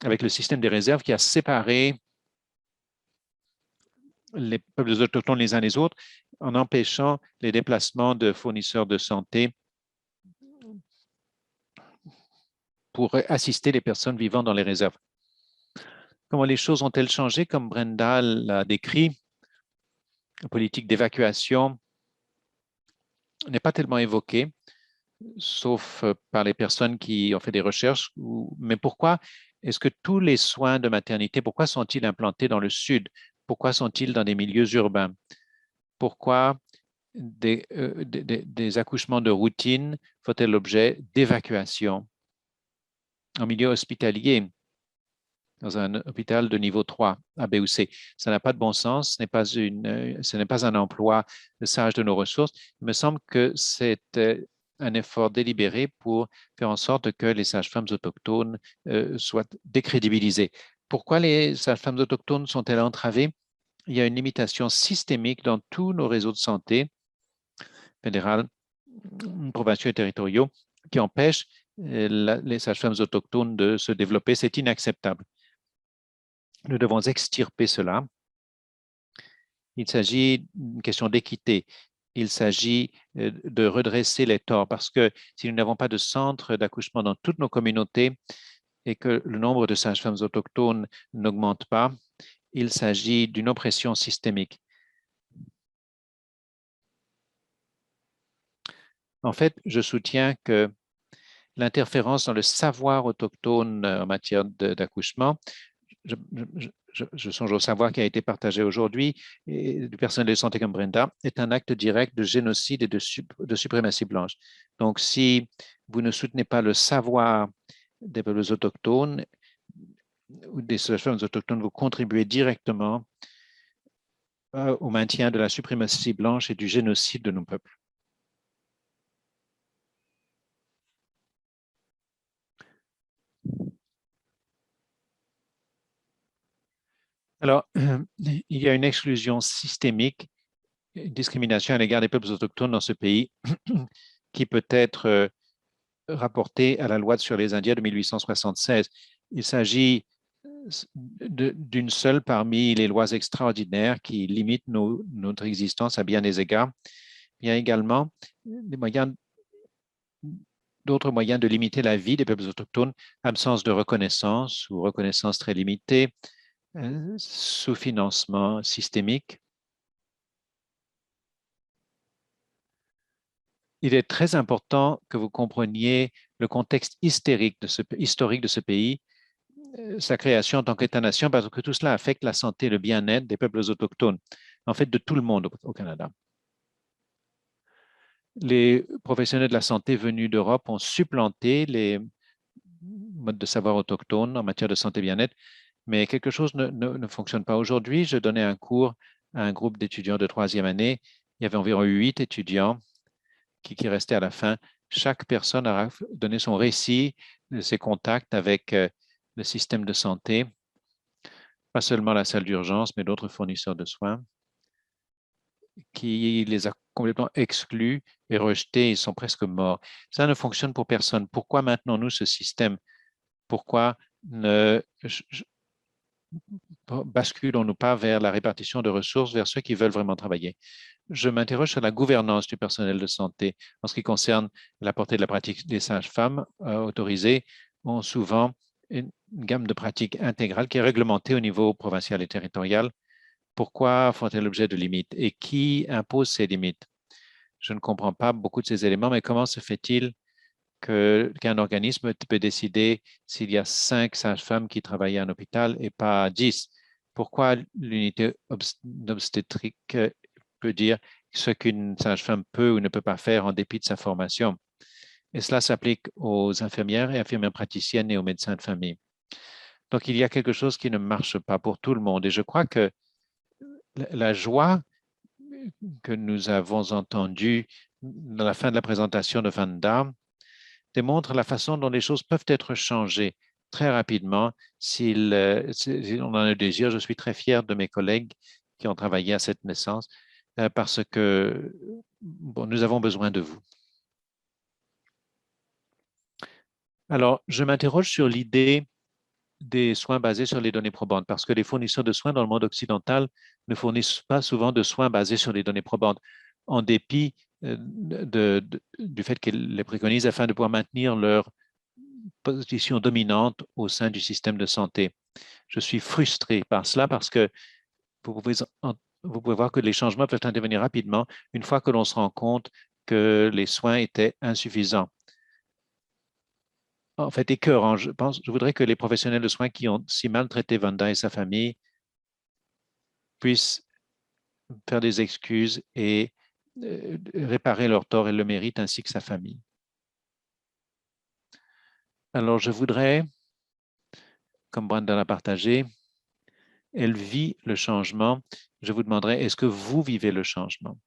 avec le système des réserves qui a séparé les peuples autochtones les uns les autres en empêchant les déplacements de fournisseurs de santé pour assister les personnes vivant dans les réserves. Comment les choses ont-elles changé? Comme Brenda l'a décrit, la politique d'évacuation n'est pas tellement évoquée, sauf par les personnes qui ont fait des recherches. Mais pourquoi est-ce que tous les soins de maternité, pourquoi sont-ils implantés dans le sud? Pourquoi sont-ils dans des milieux urbains? Pourquoi des accouchements de routine font-elles l'objet d'évacuation en milieu hospitalier, dans un hôpital de niveau 3, A, B ou C? Ça n'a pas de bon sens, ce n'est pas un emploi sage de nos ressources. Il me semble que c'est un effort délibéré pour faire en sorte que les sages-femmes autochtones soient décrédibilisées. Pourquoi les sages-femmes autochtones sont-elles entravées? Il y a une limitation systémique dans tous nos réseaux de santé fédéral, provinciaux et territoriaux qui empêchent les sages-femmes autochtones de se développer. C'est inacceptable. Nous devons extirper cela. Il s'agit d'une question d'équité. Il s'agit de redresser les torts parce que si nous n'avons pas de centre d'accouchement dans toutes nos communautés et que le nombre de sages-femmes autochtones n'augmente pas, il s'agit d'une oppression systémique. En fait, je soutiens que l'interférence dans le savoir autochtone en matière d'accouchement, je songe au savoir qui a été partagé aujourd'hui du personnel de santé comme Brenda, est un acte direct de génocide et de suprématie blanche. Donc, si vous ne soutenez pas le savoir des peuples autochtones ou des sages-femmes autochtones, vous contribuez directement au maintien de la suprématie blanche et du génocide de nos peuples. Alors, il y a une exclusion systémique, une discrimination à l'égard des peuples autochtones dans ce pays qui peut être rapportée à la loi sur les Indiens de 1876. Il s'agit d'une seule parmi les lois extraordinaires qui limitent notre existence à bien des égards. Il y a également d'autres moyens de limiter la vie des peuples autochtones, absence de reconnaissance ou reconnaissance très limitée, sous-financement systémique. Il est très important que vous compreniez le contexte historique de ce pays, sa création en tant qu'État-nation, parce que tout cela affecte la santé et le bien-être des peuples autochtones, en fait de tout le monde au Canada. Les professionnels de la santé venus d'Europe ont supplanté les modes de savoir autochtones en matière de santé et bien-être, mais quelque chose ne fonctionne pas. Aujourd'hui, je donnais un cours à un groupe d'étudiants de troisième année. Il y avait environ 8 étudiants qui restaient à la fin. Chaque personne a donné son récit de ses contacts avec le système de santé, pas seulement la salle d'urgence, mais d'autres fournisseurs de soins, qui les a complètement exclus et rejetés. Ils sont presque morts. Ça ne fonctionne pour personne. Pourquoi maintenons-nous ce système? Pourquoi ne basculons-nous pas vers la répartition de ressources vers ceux qui veulent vraiment travailler? Je m'interroge sur la gouvernance du personnel de santé en ce qui concerne la portée de la pratique. Des sages-femmes autorisées ont souvent une gamme de pratiques intégrales qui est réglementée au niveau provincial et territorial. Pourquoi font-elles l'objet de limites et qui impose ces limites? Je ne comprends pas beaucoup de ces éléments, mais comment se fait-il qu'un organisme peut décider s'il y a 5 sages-femmes qui travaillent à un hôpital et pas 10? Pourquoi l'unité obstétrique peut dire ce qu'une sage-femme peut ou ne peut pas faire en dépit de sa formation? Et cela s'applique aux infirmières et infirmières praticiennes et aux médecins de famille. Donc, il y a quelque chose qui ne marche pas pour tout le monde. Et je crois que la joie que nous avons entendue à la fin de la présentation de Vanda démontre la façon dont les choses peuvent être changées très rapidement si on en a le désir. Je suis très fier de mes collègues qui ont travaillé à cette naissance parce que nous avons besoin de vous. Alors, je m'interroge sur l'idée des soins basés sur les données probantes parce que les fournisseurs de soins dans le monde occidental ne fournissent pas souvent de soins basés sur les données probantes en dépit du fait qu'ils les préconisent afin de pouvoir maintenir leur position dominante au sein du système de santé. Je suis frustré par cela parce que vous pouvez, vous pouvez voir que les changements peuvent intervenir rapidement une fois que l'on se rend compte que les soins étaient insuffisants. En fait, écœurant. Je voudrais que les professionnels de soins qui ont si mal traité Vanda et sa famille puissent faire des excuses et réparer leur tort et le mérite ainsi que sa famille. Alors, je voudrais, comme Brenda l'a partagé, elle vit le changement. Je vous demanderai, est-ce que vous vivez le changement?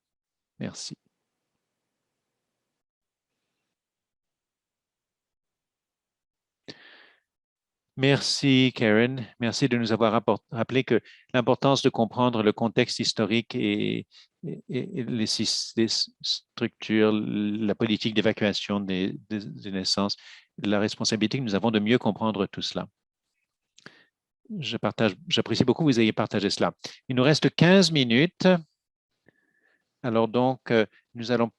Merci. Merci, Karen. Merci de nous avoir rappelé que l'importance de comprendre le contexte historique et les structures, la politique d'évacuation des naissances, la responsabilité que nous avons de mieux comprendre tout cela. J'apprécie beaucoup que vous ayez partagé cela. Il nous reste 15 minutes. Alors donc, nous allons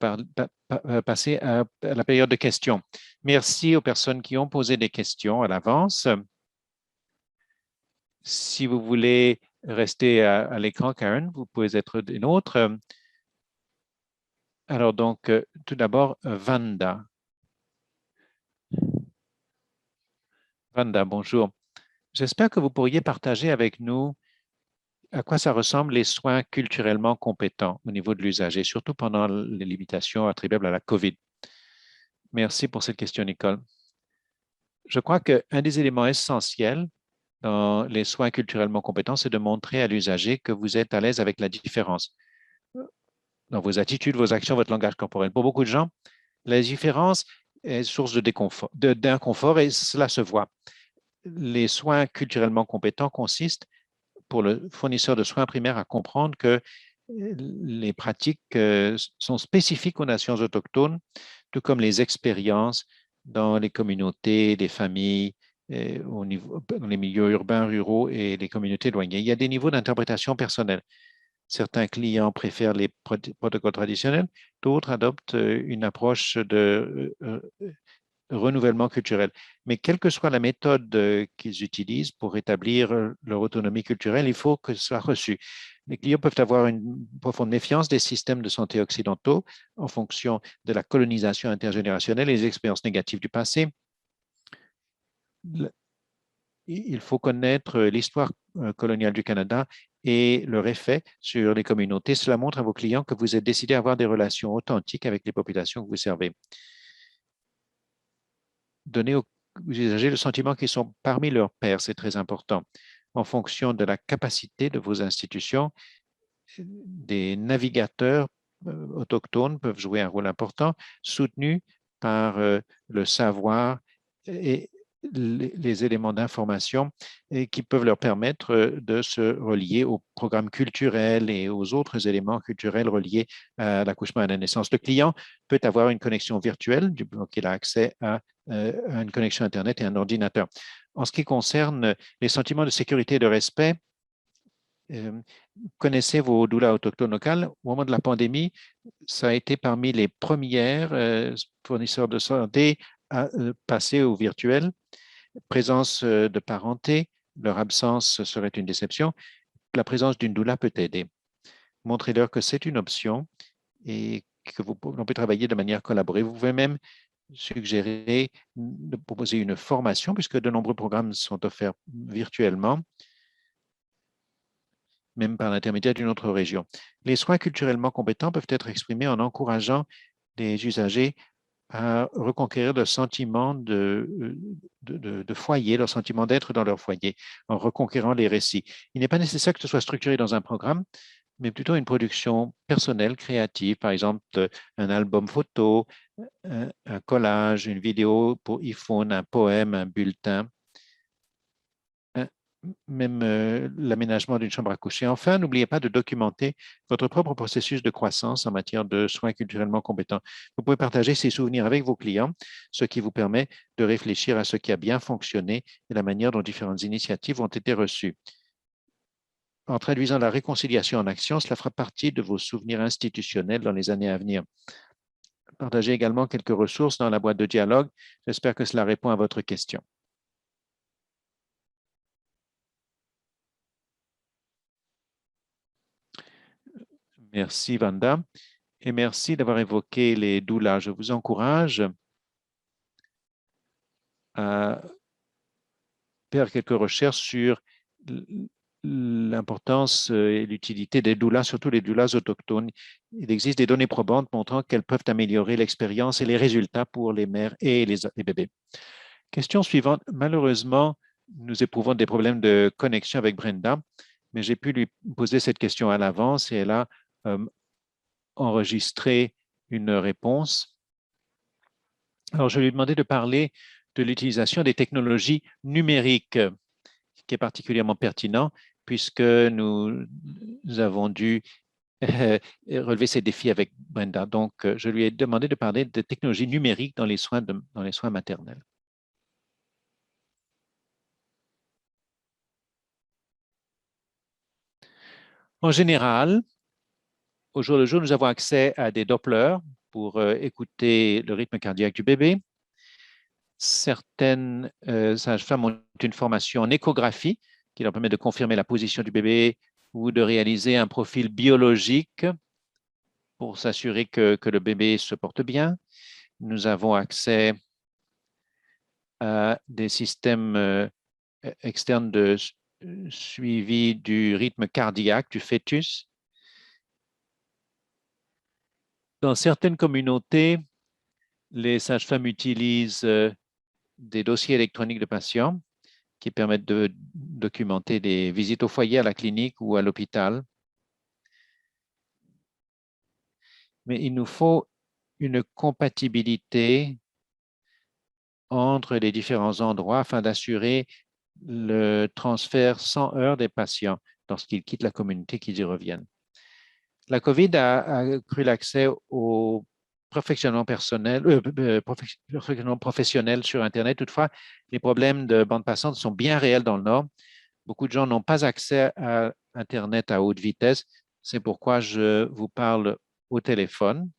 passer à la période de questions. Merci aux personnes qui ont posé des questions à l'avance. Si vous voulez rester à l'écran, Karen, vous pouvez être une autre. Alors donc, tout d'abord, Vanda. Vanda, bonjour. J'espère que vous pourriez partager avec nous à quoi ça ressemble les soins culturellement compétents au niveau de l'usager, surtout pendant les limitations attribuables à la COVID. Merci pour cette question, Nicole. Je crois qu'un des éléments essentiels dans les soins culturellement compétents, c'est de montrer à l'usager que vous êtes à l'aise avec la différence dans vos attitudes, vos actions, votre langage corporel. Pour beaucoup de gens, la différence est source d'inconfort et cela se voit. Les soins culturellement compétents consistent pour le fournisseur de soins primaires à comprendre que les pratiques sont spécifiques aux nations autochtones, tout comme les expériences dans les communautés, les familles, dans les milieux urbains, ruraux et les communautés éloignées. Il y a des niveaux d'interprétation personnelle. Certains clients préfèrent les protocoles traditionnels, d'autres adoptent une approche de renouvellement culturel. Mais quelle que soit la méthode qu'ils utilisent pour établir leur autonomie culturelle, il faut que ce soit reçu. Les clients peuvent avoir une profonde méfiance des systèmes de santé occidentaux en fonction de la colonisation intergénérationnelle et des expériences négatives du passé. Il faut connaître l'histoire coloniale du Canada et leur effet sur les communautés. Cela montre à vos clients que vous êtes décidé à avoir des relations authentiques avec les populations que vous servez. Donner aux usagers le sentiment qu'ils sont parmi leurs pairs, c'est très important. En fonction de la capacité de vos institutions, des navigateurs autochtones peuvent jouer un rôle important, soutenus par le savoir et les éléments d'information qui peuvent leur permettre de se relier aux programmes culturels et aux autres éléments culturels reliés à l'accouchement et à la naissance. Le client peut avoir une connexion virtuelle, donc il a accès à une connexion Internet et un ordinateur. En ce qui concerne les sentiments de sécurité et de respect, connaissez vos doulas autochtones locales. Au moment de la pandémie, ça a été parmi les premières fournisseurs de santé à passer au virtuel. Présence de parenté, leur absence serait une déception. La présence d'une doula peut aider. Montrez-leur que c'est une option et que l'on peut travailler de manière collaborée. Vous pouvez même suggérer de proposer une formation, puisque de nombreux programmes sont offerts virtuellement, même par l'intermédiaire d'une autre région. Les soins culturellement compétents peuvent être exprimés en encourageant les usagers à reconquérir le sentiment de foyer, leur sentiment d'être dans leur foyer, en reconquérant les récits. Il n'est pas nécessaire que ce soit structuré dans un programme, mais plutôt une production personnelle, créative, par exemple un album photo, un collage, une vidéo pour iPhone, un poème, un bulletin, même l'aménagement d'une chambre à coucher. Enfin, n'oubliez pas de documenter votre propre processus de croissance en matière de soins culturellement compétents. Vous pouvez partager ces souvenirs avec vos clients, ce qui vous permet de réfléchir à ce qui a bien fonctionné et la manière dont différentes initiatives ont été reçues. En traduisant la réconciliation en action, cela fera partie de vos souvenirs institutionnels dans les années à venir. Partagez également quelques ressources dans la boîte de dialogue. J'espère que cela répond à votre question. Merci, Vanda. Et merci d'avoir évoqué les doulas. Je vous encourage à faire quelques recherches sur l'importance et l'utilité des doulas, surtout les doulas autochtones. Il existe des données probantes montrant qu'elles peuvent améliorer l'expérience et les résultats pour les mères et les bébés. Question suivante. Malheureusement, nous éprouvons des problèmes de connexion avec Brenda, mais j'ai pu lui poser cette question à l'avance et elle a enregistré une réponse. Alors, je lui ai demandé de parler de l'utilisation des technologies numériques, qui est particulièrement pertinent puisque nous avons dû relever ces défis avec Brenda. Donc, je lui ai demandé de parler de technologies numériques dans les soins maternels. En général, au jour le jour, nous avons accès à des Dopplers pour écouter le rythme cardiaque du bébé. Certaines sages-femmes ont une formation en échographie qui leur permet de confirmer la position du bébé ou de réaliser un profil biologique pour s'assurer que le bébé se porte bien. Nous avons accès à des systèmes externes de suivi du rythme cardiaque du fœtus. Dans certaines communautés, les sages-femmes utilisent des dossiers électroniques de patients qui permettent de documenter des visites au foyer, à la clinique ou à l'hôpital. Mais il nous faut une compatibilité entre les différents endroits afin d'assurer le transfert sans heurts des patients lorsqu'ils quittent la communauté, qu'ils y reviennent. La COVID a accru l'accès au perfectionnement professionnel sur Internet. Toutefois, les problèmes de bande passante sont bien réels dans le Nord. Beaucoup de gens n'ont pas accès à Internet à haute vitesse. C'est pourquoi je vous parle au téléphone.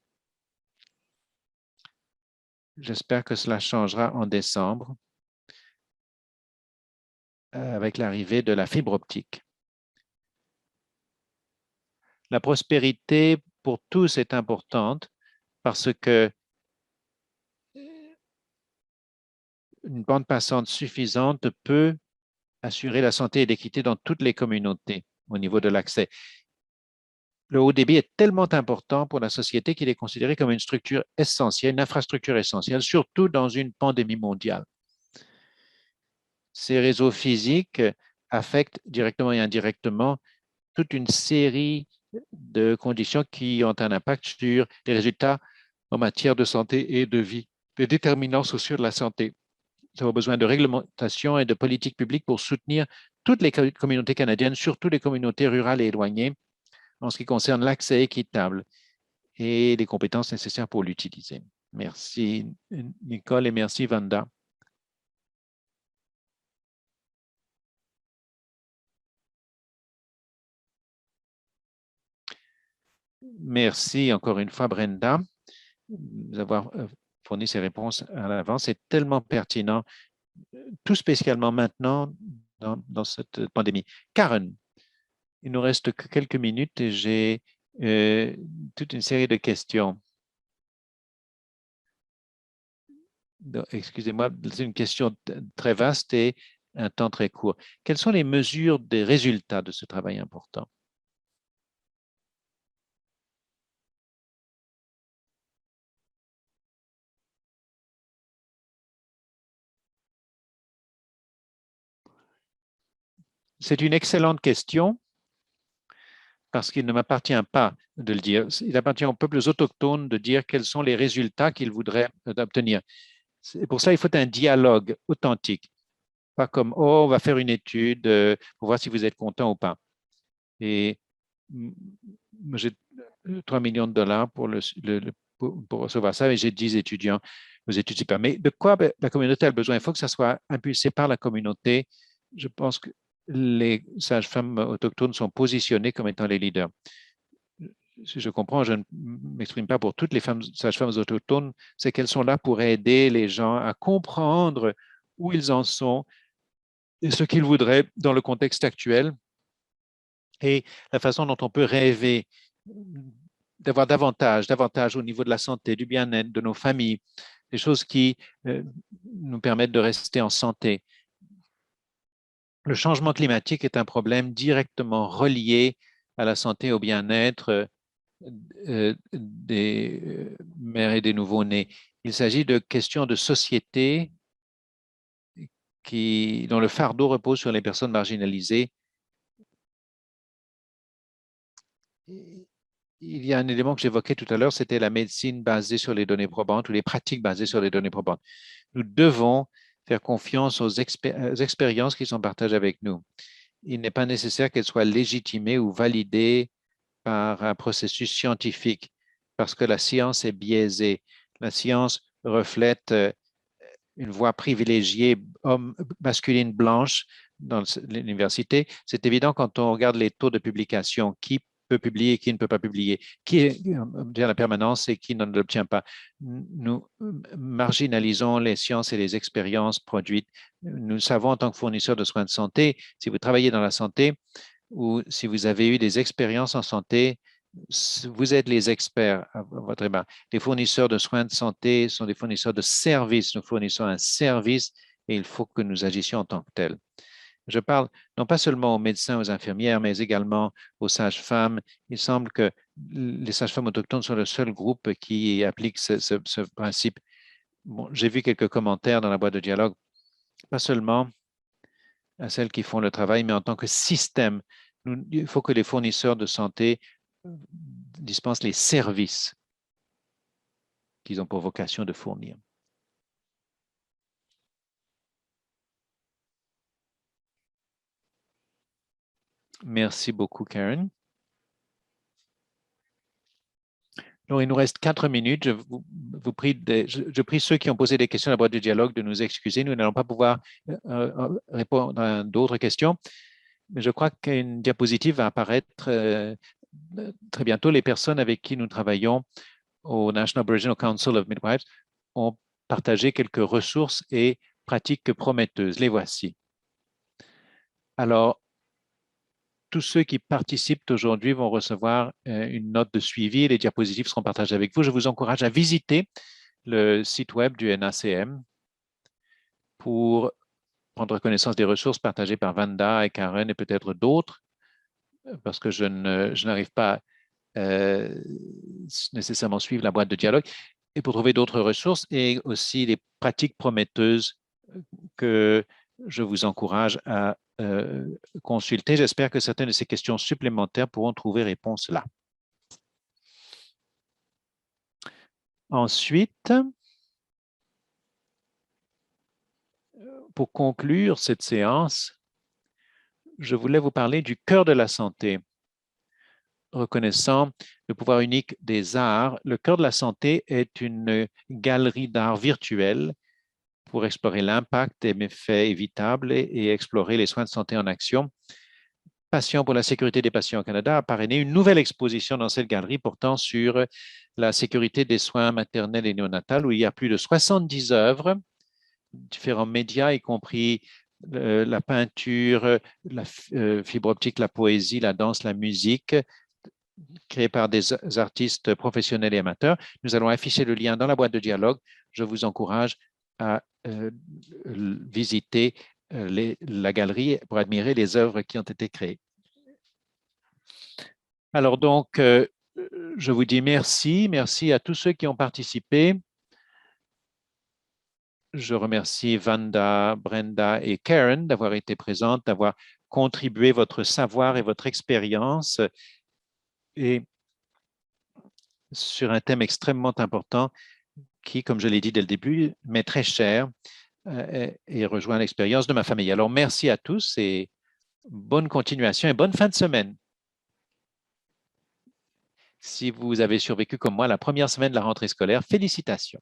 J'espère que cela changera en décembre avec l'arrivée de la fibre optique. La prospérité pour tous est importante parce que une bande passante suffisante peut assurer la santé et l'équité dans toutes les communautés au niveau de l'accès. Le haut débit est tellement important pour la société qu'il est considéré comme une structure essentielle, une infrastructure essentielle, surtout dans une pandémie mondiale. Ces réseaux physiques affectent directement et indirectement toute une série de conditions qui ont un impact sur les résultats en matière de santé et de vie, les déterminants sociaux de la santé. Nous avons besoin de réglementation et de politiques publiques pour soutenir toutes les communautés canadiennes, surtout les communautés rurales et éloignées, en ce qui concerne l'accès équitable et les compétences nécessaires pour l'utiliser. Merci, Nicole, et merci, Vanda. Merci encore une fois, Brenda, d'avoir fourni ces réponses à l'avance. C'est tellement pertinent, tout spécialement maintenant dans cette pandémie. Karen, il nous reste que quelques minutes et j'ai toute une série de questions. Excusez-moi, c'est une question très vaste et un temps très court. Quelles sont les mesures des résultats de ce travail important? C'est une excellente question parce qu'il ne m'appartient pas de le dire. Il appartient aux peuples autochtones de dire quels sont les résultats qu'ils voudraient obtenir. Pour ça, il faut un dialogue authentique. Pas comme, oh, on va faire une étude pour voir si vous êtes content ou pas. Et j'ai 3 millions de dollars pour recevoir ça et j'ai 10 étudiants. Vous étudiez pas. Mais de quoi la communauté a besoin? Il faut que ça soit impulsé par la communauté. Je pense que les sages-femmes autochtones sont positionnées comme étant les leaders. Si je comprends, je ne m'exprime pas pour toutes les femmes sages-femmes autochtones, c'est qu'elles sont là pour aider les gens à comprendre où ils en sont et ce qu'ils voudraient dans le contexte actuel et la façon dont on peut rêver d'avoir davantage au niveau de la santé, du bien-être, de nos familles, des choses qui nous permettent de rester en santé. Le changement climatique est un problème directement relié à la santé et au bien-être des mères et des nouveau-nés. Il s'agit de questions de société dont le fardeau repose sur les personnes marginalisées. Il y a un élément que j'évoquais tout à l'heure, c'était la médecine basée sur les données probantes ou les pratiques basées sur les données probantes. Nous devons faire confiance aux expériences qui sont partagées avec nous. Il n'est pas nécessaire qu'elles soient légitimées ou validées par un processus scientifique parce que la science est biaisée. La science reflète une voix privilégiée homme, masculine blanche dans l'université. C'est évident quand on regarde les taux de publication, qui peut publier et qui ne peut pas publier, qui obtient la permanence et qui ne l'obtient pas. Nous marginalisons les sciences et les expériences produites. Nous savons en tant que fournisseurs de soins de santé, si vous travaillez dans la santé ou si vous avez eu des expériences en santé, vous êtes les experts à votre égard. Les fournisseurs de soins de santé sont des fournisseurs de services. Nous fournissons un service et il faut que nous agissions en tant que tels. Je parle non pas seulement aux médecins, aux infirmières, mais également aux sages-femmes. Il semble que les sages-femmes autochtones sont le seul groupe qui applique ce principe. Bon, j'ai vu quelques commentaires dans la boîte de dialogue, pas seulement à celles qui font le travail, mais en tant que système. Il faut que les fournisseurs de santé dispensent les services qu'ils ont pour vocation de fournir. Merci beaucoup, Karen. Donc, il nous reste 4 minutes. Je prie ceux qui ont posé des questions à la boîte de dialogue de nous excuser. Nous n'allons pas pouvoir répondre à d'autres questions. Mais je crois qu'une diapositive va apparaître très bientôt. Les personnes avec qui nous travaillons au National Aboriginal Council of Midwives ont partagé quelques ressources et pratiques prometteuses. Les voici. Alors, tous ceux qui participent aujourd'hui vont recevoir une note de suivi. Les diapositives seront partagées avec vous. Je vous encourage à visiter le site web du NACM pour prendre connaissance des ressources partagées par Vanda et Karen et peut-être d'autres, parce que je n'arrive pas nécessairement suivre la boîte de dialogue, et pour trouver d'autres ressources et aussi les pratiques prometteuses que je vous encourage à consulter. J'espère que certaines de ces questions supplémentaires pourront trouver réponse là. Ensuite, pour conclure cette séance, je voulais vous parler du cœur de la santé. Reconnaissant le pouvoir unique des arts, le cœur de la santé est une galerie d'art virtuelle pour explorer l'impact des méfaits évitables et explorer les soins de santé en action. Patients pour la sécurité des patients au Canada a parrainé une nouvelle exposition dans cette galerie portant sur la sécurité des soins maternels et néonatals, où il y a plus de 70 œuvres, différents médias, y compris la peinture, la fibre optique, la poésie, la danse, la musique, créées par des artistes professionnels et amateurs. Nous allons afficher le lien dans la boîte de dialogue. Je vous encourage à visiter la galerie pour admirer les œuvres qui ont été créées. Alors donc, je vous dis merci. Merci à tous ceux qui ont participé. Je remercie Vanda, Brenda et Karen d'avoir été présentes, d'avoir contribué votre savoir et votre expérience et sur un thème extrêmement important qui, comme je l'ai dit dès le début, m'est très cher et rejoint l'expérience de ma famille. Alors, merci à tous et bonne continuation et bonne fin de semaine. Si vous avez survécu comme moi la première semaine de la rentrée scolaire, félicitations.